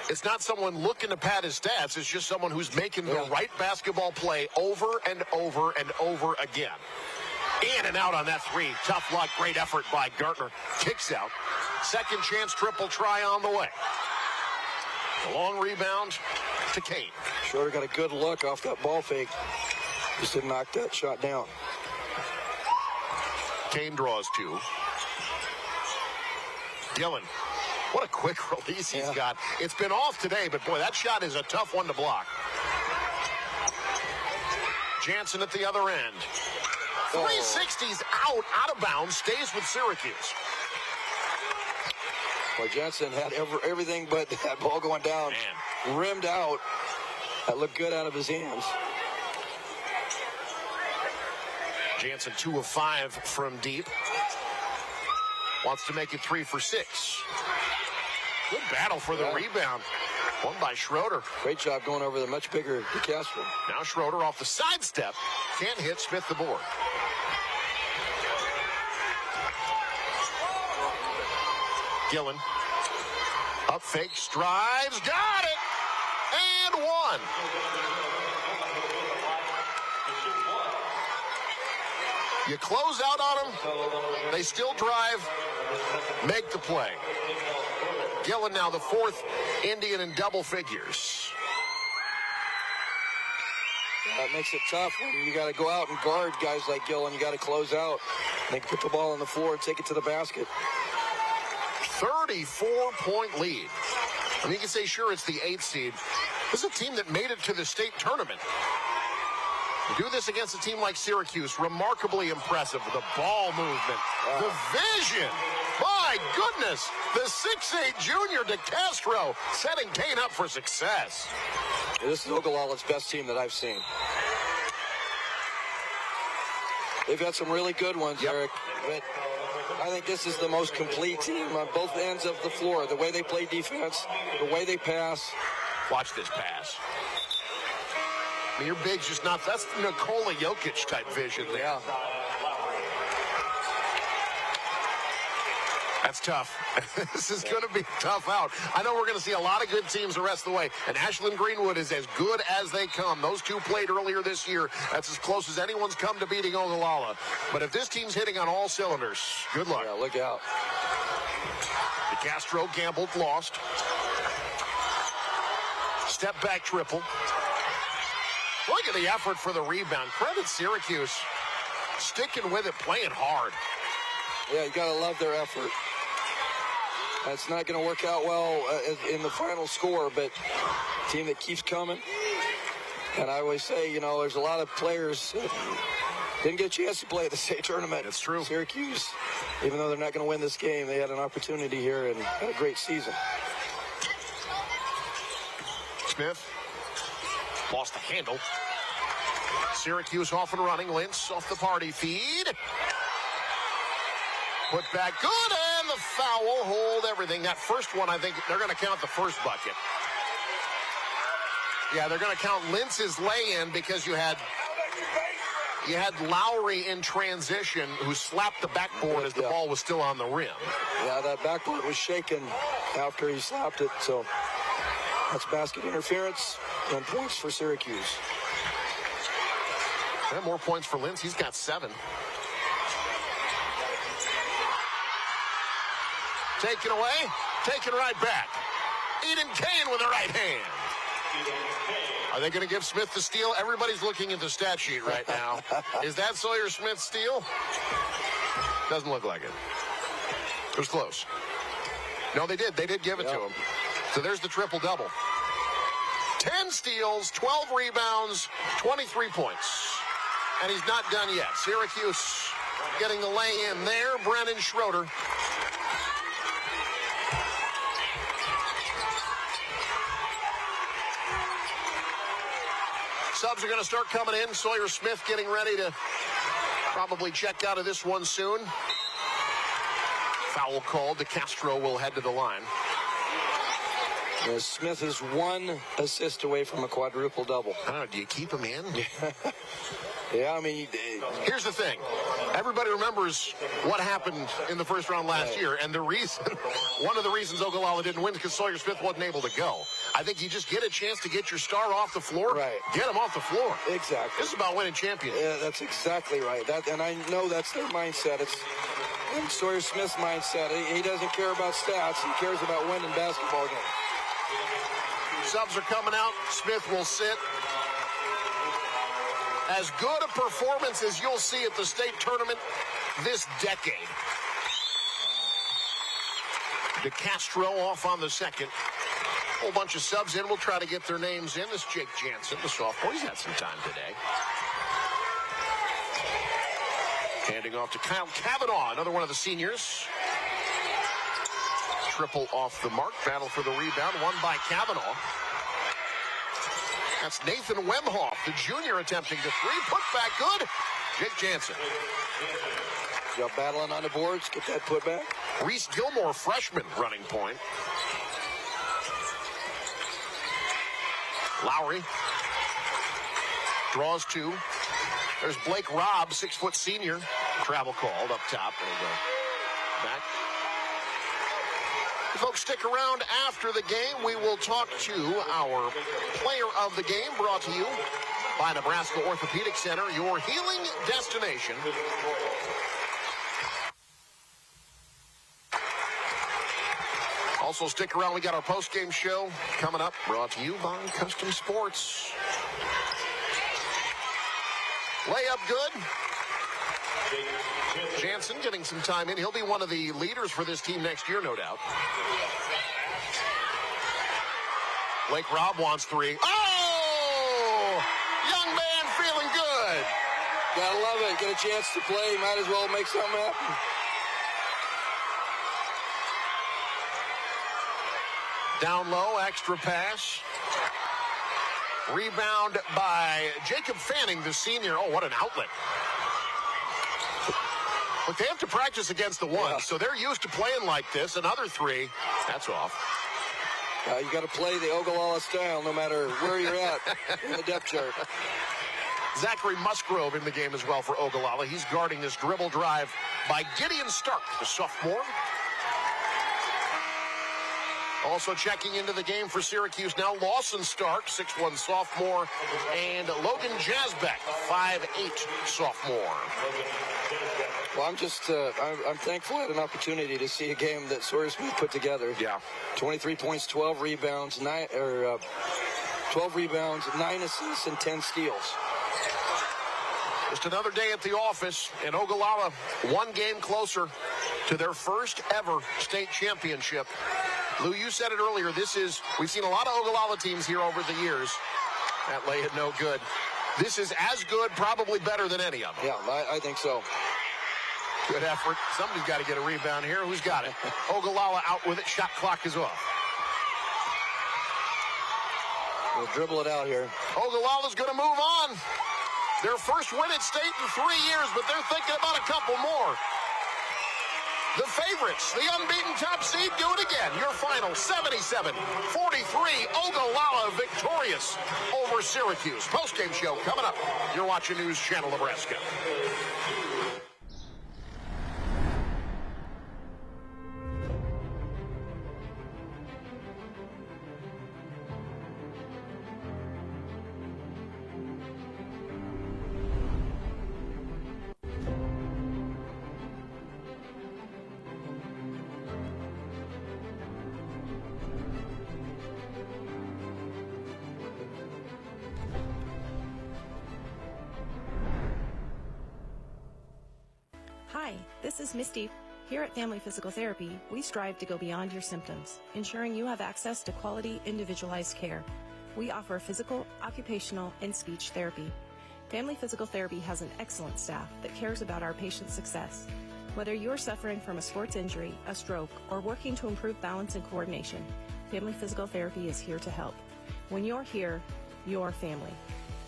It's not someone looking to pad his stats. It's just someone who's making the right basketball play over and over and over again. In and out on that 3. Tough luck. Great effort by Gartner. Kicks out. Second chance triple try on the way. A long rebound to Kane. Schroeder got a good look off that ball fake. Just didn't knock that shot down. Kane draws 2. Gillen. What a quick release he's got. It's been off today, but boy, that shot is a tough one to block. Jansen at the other end. 360's out of bounds, stays with Syracuse. Well, Jansen had everything but that ball going down. Man. Rimmed out. That looked good out of his hands. Jansen 2 of 5 from deep. Wants to make it 3 for 6. Good battle for the rebound. Won by Schroeder. Great job going over the much bigger DeCastro. Now Schroeder off the sidestep. Can't hit. Smith the board. Gillen. Up fake. Strives. Got it. And 1. You close out on them. They still drive. Make the play. Gillen now the 4th Indian in double figures. That makes it tough when you got to go out and guard guys like Gillen. You got to close out. They put the ball on the floor and take it to the basket. 34-point lead. I mean, you can say, sure, it's the 8th seed. This is a team that made it to the state tournament. You do this against a team like Syracuse, remarkably impressive. The ball movement, the vision. My goodness, the 6'8 junior DeCastro setting Kane up for success. Yeah, this is Ogallala's best team that I've seen. They've got some really good ones, Eric, but I think this is the most complete team on both ends of the floor. The way they play defense, the way they pass. Watch this pass. I mean, your big's just not, that's Nikola Jokic type vision there. Yeah. That's tough. This is going to be tough out. I know we're going to see a lot of good teams the rest of the way, and Ashland Greenwood is as good as they come. Those two played earlier this year. That's as close as anyone's come to beating Ogallala. But if this team's hitting on all cylinders, good luck. Yeah, look out. DeCastro gambled, lost. Step back triple. Look at the effort for the rebound. Credit Syracuse. Sticking with it, playing hard. Yeah, you got to love their effort. That's not going to work out well in the final score, but team that keeps coming. And I always say, you know, there's a lot of players that didn't get a chance to play at the state tournament. That's true. Syracuse, even though they're not going to win this game, they had an opportunity here and had a great season. Smith lost the handle. Syracuse off and running. Lentz off the party feed. Put back good, and the foul. Hold everything. That first one, I think they're going to count the first bucket. Yeah, they're going to count Lentz's lay-in because you had Lowry in transition who slapped the backboard as the ball was still on the rim. Yeah, that backboard was shaken after he slapped it, so that's basket interference and points for Syracuse. And more points for Lentz. He's got 7. Taken away, taken right back. Eden Kane with the right hand. Are they going to give Smith the steal? Everybody's looking at the stat sheet right now. Is that Sawyer Smith's steal? Doesn't look like it. It was close. No, they did. They did give it to him. So there's the triple-double. 10 steals, 12 rebounds, 23 points. And he's not done yet. Syracuse getting the lay-in there. Brennan Schroeder. Subs are going to start coming in. Sawyer Smith getting ready to probably check out of this one soon. Foul called. DeCastro will head to the line. Smith is 1 assist away from a quadruple-double. I don't know, do you keep him in? Yeah, I mean... Here's the thing. Everybody remembers what happened in the first round last year, and the reason, one of the reasons Ogallala didn't win is because Sawyer Smith wasn't able to go. I think you just get a chance to get your star off the floor. Right. Get him off the floor. Exactly. This is about winning championships. Yeah, that's exactly right. And I know that's their mindset. It's Sawyer Smith's mindset. He doesn't care about stats. He cares about winning basketball games. Subs are coming out. Smith will sit. As good a performance as you'll see at the state tournament this decade. DeCastro off on the second. Whole bunch of subs in. We'll try to get their names in. This is Jake Jansen, the sophomore. He's had some time today. Handing off to Kyle Kavanaugh, another one of the seniors. Triple off the mark. Battle for the rebound. Won by Kavanaugh. That's Nathan Wemhoff, the junior, attempting the three. Put back good. Jake Jansen. You're battling on the boards. Get that put back. Reese Gilmore, freshman, running point. Lowry draws 2. There's Blake Robb, 6-foot senior. Travel called up top. There we go. Back. Folks, stick around after the game. We will talk to our player of the game, brought to you by Nebraska Orthopedic Center, your healing destination. Also, stick around. We got our post-game show coming up, brought to you by Custom Sports. Layup good. Jansen getting some time in. He'll be one of the leaders for this team next year, no doubt. Blake Robb wants 3. Oh! Young man feeling good. Gotta love it. Get a chance to play. Might as well make something happen. Down low, extra pass. Rebound by Jacob Fanning, the senior. Oh, what an outlet. Look, they have to practice against the one, so they're used to playing like this. Another 3, that's off. You got to play the Ogallala style no matter where you're at in the depth chart. Zachary Musgrove in the game as well for Ogallala. He's guarding this dribble drive by Gideon Stark, the sophomore. Also checking into the game for Syracuse now, Lawson Stark, 6'1" sophomore, and Logan Jasbeck, 5'8" sophomore. Well, I'm just, I'm thankful I had an opportunity to see a game that Sawyer Smith put together. Yeah. 23 points, 12 rebounds, 12 rebounds, 9 assists, and 10 steals. Just another day at the office, and Ogallala one game closer to their first ever state championship. Lou, you said it earlier, we've seen a lot of Ogallala teams here over the years. That lay hit no good. This is as good, probably better than any of them. Yeah, I think so. Good effort. Somebody's got to get a rebound here. Who's got it? Ogallala out with it. Shot clock is off. We'll dribble it out here. Ogallala's going to move on. Their first win at state in 3 years, but they're thinking about a couple more. The favorites, the unbeaten top seed, do it again. Your final 77-43. Ogallala victorious over Syracuse. Postgame show coming up. You're watching News Channel Nebraska. Hi, this is Misty. Here at Family Physical Therapy, we strive to go beyond your symptoms, ensuring you have access to quality, individualized care. We offer physical, occupational, and speech therapy. Family Physical Therapy has an excellent staff that cares about our patients' success. Whether you're suffering from a sports injury, a stroke, or working to improve balance and coordination, Family Physical Therapy is here to help. When you're here, you're family.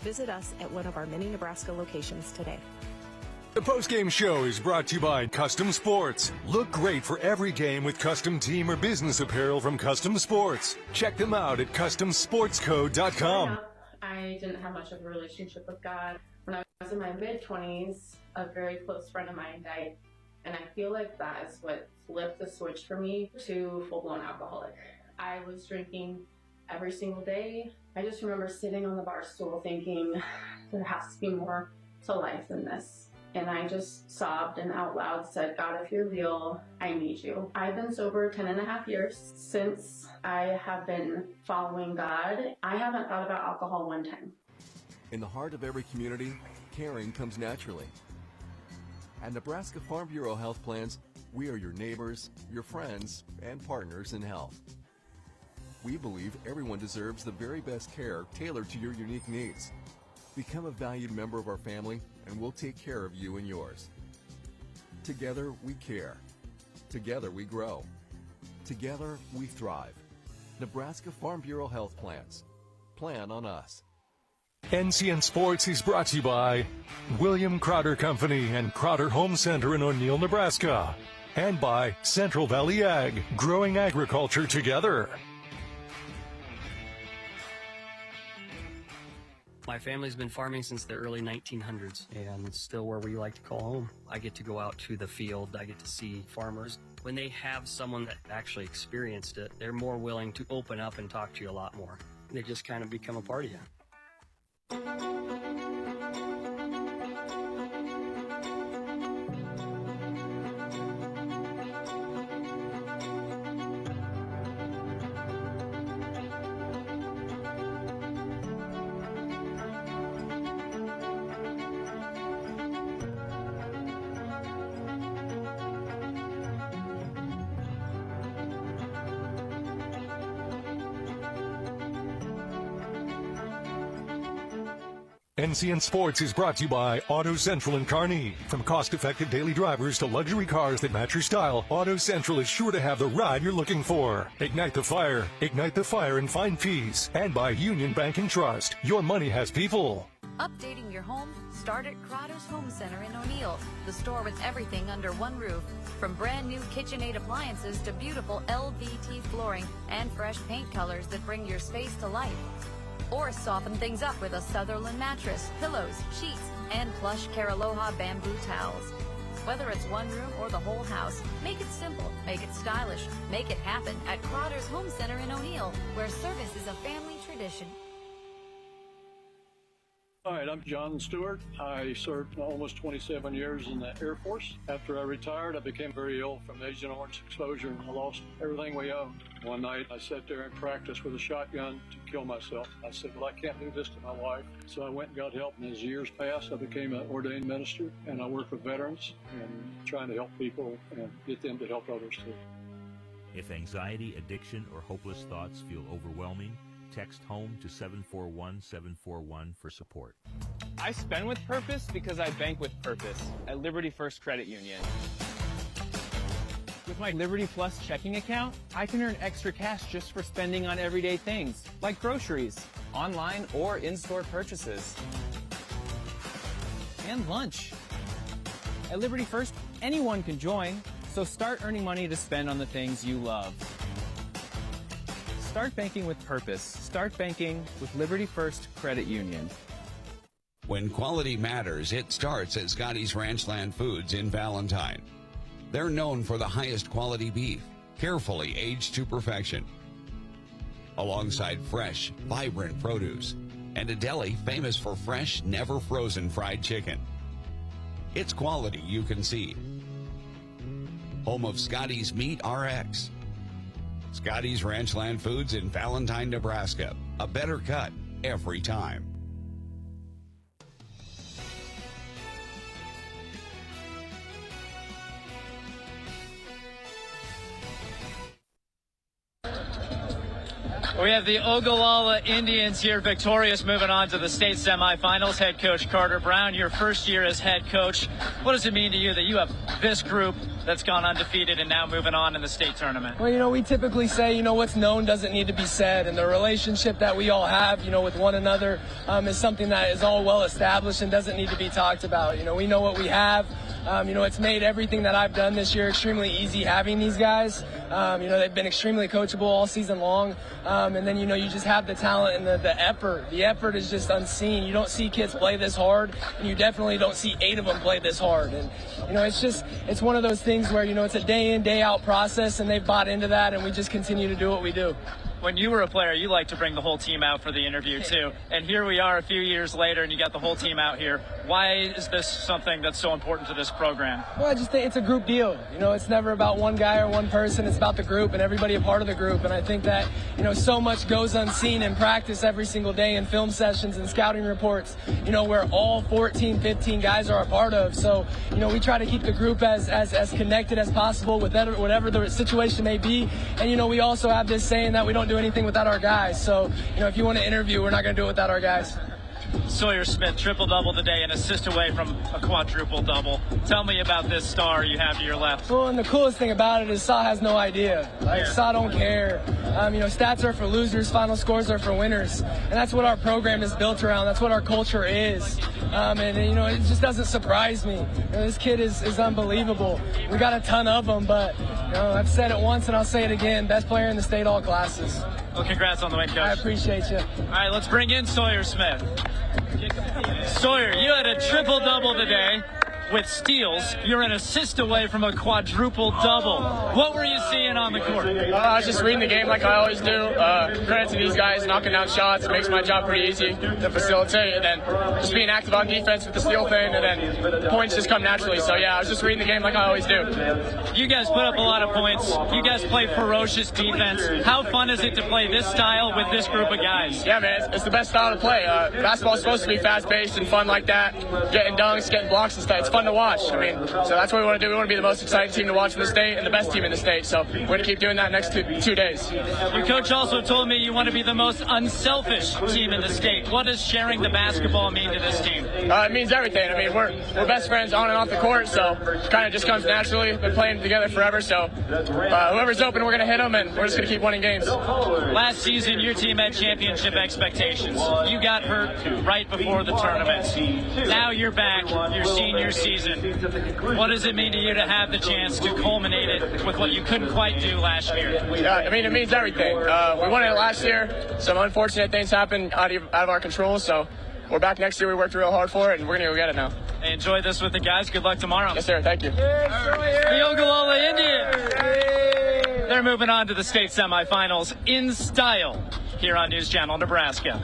Visit us at one of our many Nebraska locations today. The postgame show is brought to you by Custom Sports. Look great for every game with custom team or business apparel from Custom Sports. Check them out at CustomSportsCo.com. I didn't have much of a relationship with God. When I was in my mid-20s, a very close friend of mine died. And I feel like that is what flipped the switch for me to full-blown alcoholic. I was drinking every single day. I just remember sitting on the bar stool thinking, there has to be more to life than this. And I just sobbed and out loud said, God, if you're real, I need you. I've been sober 10.5 years. Since I have been following God, I haven't thought about alcohol one time. In the heart of every community, caring comes naturally. At Nebraska Farm Bureau Health Plans, we are your neighbors, your friends, and partners in health. We believe everyone deserves the very best care tailored to your unique needs. Become a valued member of our family, and we'll take care of you and yours. Together, we care. Together, we grow. Together, we thrive. Nebraska Farm Bureau Health Plans. Plan on us. NCN Sports is brought to you by William Crowder Company and Crowder Home Center in O'Neill, Nebraska. And by Central Valley Ag, growing agriculture together. My family's been farming since the early 1900s, and it's still where we like to call home. I get to go out to the field. I get to see farmers. When they have someone that actually experienced it, they're more willing to open up and talk to you a lot more. They just kind of become a part of you. NCN Sports is brought to you by Auto Central in Kearney. From cost-effective daily drivers to luxury cars that match your style, Auto Central is sure to have the ride you're looking for. Ignite the fire and find peace. And by Union Bank and Trust. Your money has people. Updating your home? Start at Crowder's Home Center in O'Neill, the store with everything under one roof. From brand new KitchenAid appliances to beautiful LVT flooring and fresh paint colors that bring your space to life. Or soften things up with a Sutherland mattress, pillows, sheets, and plush Caraloha bamboo towels. Whether it's one room or the whole house, make it simple, make it stylish, make it happen at Crowder's Home Center in O'Neill, where service is a family tradition. All right, I'm John Stewart. I served almost 27 years in the Air Force. After I retired, I became very ill from Agent Orange exposure, and I lost everything we owned. One night, I sat there and practiced with a shotgun to kill myself. I said, well, I can't do this to my wife. So I went and got help, and as years passed, I became an ordained minister, and I work with veterans and trying to help people and get them to help others too. If anxiety, addiction, or hopeless thoughts feel overwhelming, Text HOME to 741-741 for support. I spend with purpose because I bank with purpose at Liberty First Credit Union. With my Liberty Plus checking account, I can earn extra cash just for spending on everyday things, like groceries, online or in-store purchases, and lunch. At Liberty First, anyone can join, so start earning money to spend on the things you love. Start banking with purpose. Start banking with Liberty First Credit Union. When quality matters, it starts at Scotty's Ranchland Foods in Valentine. They're known for the highest quality beef, carefully aged to perfection, alongside fresh, vibrant produce, and a deli famous for fresh, never frozen fried chicken. It's quality you can see. Home of Scotty's Meat RX. Scotty's Ranchland Foods in Valentine, Nebraska. A better cut every time. We have the Ogallala Indians here victorious, moving on to the state semifinals. Head coach Carter Brown, your first year as head coach. What does it mean to you that you have this group that's gone undefeated and now moving on in the state tournament? Well, we typically say, what's known doesn't need to be said. And the relationship that we all have, with one another is something that is all well established and doesn't need to be talked about. We know what we have. It's made everything that I've done this year extremely easy having these guys. They've been extremely coachable all season long. And then, you just have the talent and the effort. The effort is just unseen. You don't see kids play this hard, and you definitely don't see 8 of them play this hard. And, it's one of those things where, it's a day in, day out process, and they've bought into that, and we just continue to do what we do. When you were a player, you liked to bring the whole team out for the interview, too. And here we are a few years later, and you got the whole team out here. Why is this something that's so important to this program? Well, I just think it's a group deal. It's never about one guy or one person. It's about the group and everybody a part of the group. And I think that, so much goes unseen in practice every single day in film sessions and scouting reports, where all 14, 15 guys are a part of. So, we try to keep the group as connected as possible with whatever the situation may be. And, we also have this saying that we don't do anything without our guys. So, if you want to interview, we're not going to do it without our guys. Sawyer Smith, triple-double today, an assist away from a quadruple-double. Tell me about this star you have to your left. Well, and the coolest thing about it is Saw has no idea. Saw don't care. Stats are for losers, final scores are for winners. And that's what our program is built around. That's what our culture is. It just doesn't surprise me. This kid is unbelievable. We got a ton of them, but, I've said it once and I'll say it again. Best player in the state, all classes. Well, congrats on the win, Coach. I appreciate you. All right, let's bring in Sawyer Smith. Sawyer, you had a triple-double today with steals. You're an assist away from a quadruple-double. What were you seeing on the court? I was just reading the game like I always do. Credit to these guys knocking down shots. It makes my job pretty easy to facilitate. And then just being active on defense with the steal thing. And then points just come naturally. So, yeah, I was just reading the game like I always do. You guys put up a lot of points. You guys play ferocious defense. How fun is it to play this style with this group of guys? Yeah, man, it's the best style to play. Basketball's supposed to be fast-paced and fun like that. Getting dunks, getting blocks and stuff. It's fun to watch. So that's what we want to do. We want to be the most exciting team to watch in the state and the best team in the state. So we're going to keep doing that next 2 days. Your coach also told me you want to be the most unselfish team in the state. What does sharing the basketball mean to this team? It means everything. We're best friends on and off the court, so it kind of just comes naturally. We've been playing together forever, so whoever's open, we're going to hit them, and we're just going to keep winning games. Last season, your team had championship expectations. You got hurt right before the tournament. Now you're back, your senior season. What does it mean to you to have the chance to culminate it with what you couldn't quite do last year? Yeah, it means everything. We won it last year. Some unfortunate things happened out of our control, so we're back next year. We worked real hard for it, and we're going to go get it now. Hey, enjoy this with the guys. Good luck tomorrow. Yes, sir. Thank you. The Ogallala Indians. They're moving on to the state semifinals in style here on News Channel Nebraska.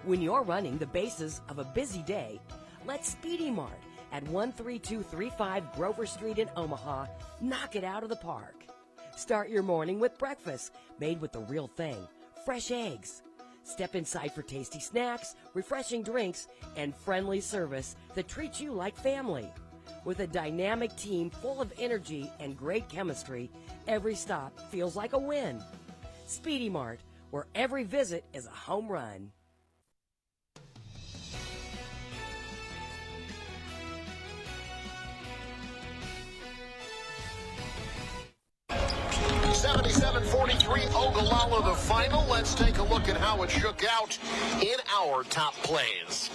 When you're running the bases of a busy day, let Speedy Mart at 13235 Grover Street in Omaha knock it out of the park. Start your morning with breakfast made with the real thing, fresh eggs. Step inside for tasty snacks, refreshing drinks, and friendly service that treats you like family. With a dynamic team full of energy and great chemistry, every stop feels like a win. Speedy Mart, where every visit is a home run. (77-43) Ogallala the final. Let's take a look at how it shook out in our top plays.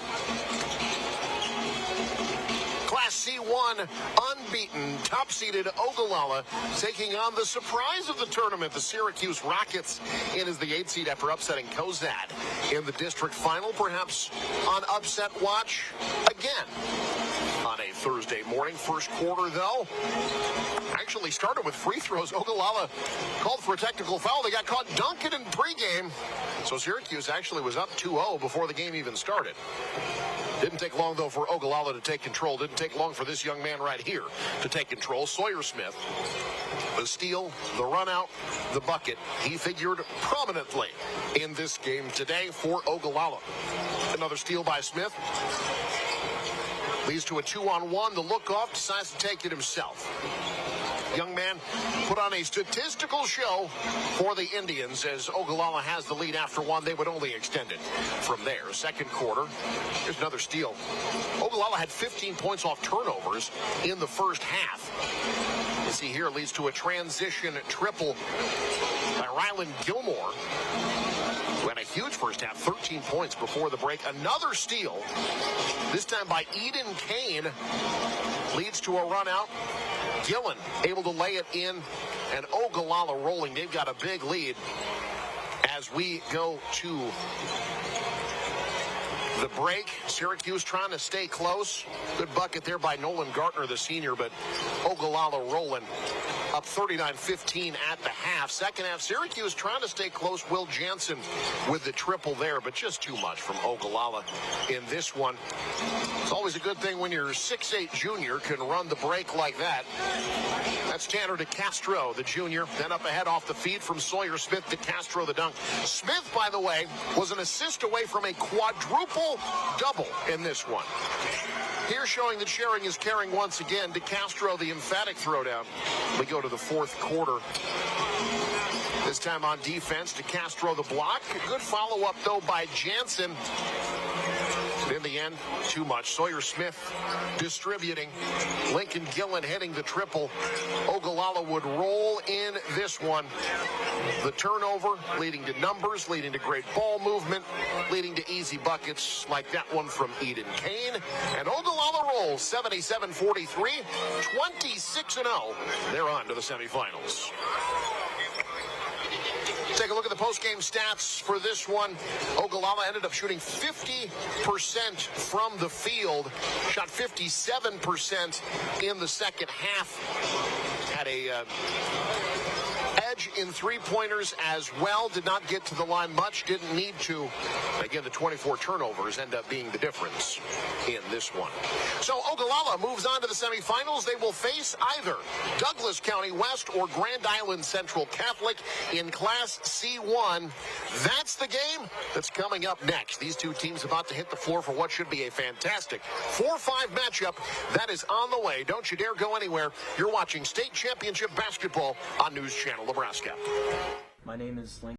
Class C1 unbeaten, top-seeded Ogallala taking on the surprise of the tournament, the Syracuse Rockets, in as the 8th seed after upsetting Cozad in the district final. Perhaps on upset watch again on a Thursday morning. First quarter, though, actually started with free throws. Ogallala called for a technical foul. They got caught dunking in pregame. So Syracuse actually was up 2-0 before the game even started. Didn't take long, though, for Ogallala to take control. Didn't take long for this young man right here to take control. Sawyer Smith, the steal, the run out, the bucket. He figured prominently in this game today for Ogallala. Another steal by Smith. Leads to a 2-on-1. The look-off decides to take it himself. Young man put on a statistical show for the Indians as Ogallala has the lead after one. They would only extend it from there. Second quarter, here's another steal. Ogallala had 15 points off turnovers in the first half. You see here, leads to a transition triple by Rylan Gilmore, who had a huge first half, 13 points before the break. Another steal, this time by Eden Kane, leads to a run out. Gillen able to lay it in, and Ogallala rolling. They've got a big lead as we go to the break. Syracuse trying to stay close. Good bucket there by Nolan Gartner, the senior, but Ogallala rolling up 39-15 at the half. Second half, Syracuse trying to stay close. Will Jansen with the triple there, but just too much from Ogallala in this one. It's always a good thing when your 6'8" junior can run the break like that. That's Tanner DeCastro, the junior. Then up ahead off the feed from Sawyer Smith. DeCastro the dunk. Smith, by the way, was an assist away from a quadruple double in this one. Here showing that sharing is caring once again. DeCastro, the emphatic throwdown. We go to the fourth quarter. This time on defense, DeCastro the block. Good follow-up, though, by Jansen. In the end, too much. Sawyer Smith distributing. Lincoln Gillen hitting the triple. Ogallala would roll in this one. The turnover leading to numbers, leading to great ball movement, leading to easy buckets like that one from Eden Kane. And Ogallala rolls 77-43, 26-0. They're on to the semifinals. Take a look at the post-game stats for this one. Ogallala ended up shooting 50% from the field. Shot 57% in the second half. Had a edge in three-pointers as well. Did not get to the line much. Didn't need to. Again, the 24 turnovers end up being the difference in this one. So Ogallala moves on to the semifinals. They will face either Douglas County West or Grand Island Central Catholic in Class C1. That's the game that's coming up next. These two teams about to hit the floor for what should be a fantastic 4-5 matchup. That is on the way. Don't you dare go anywhere. You're watching State Championship Basketball on News Channel Nebraska. My name is Lincoln.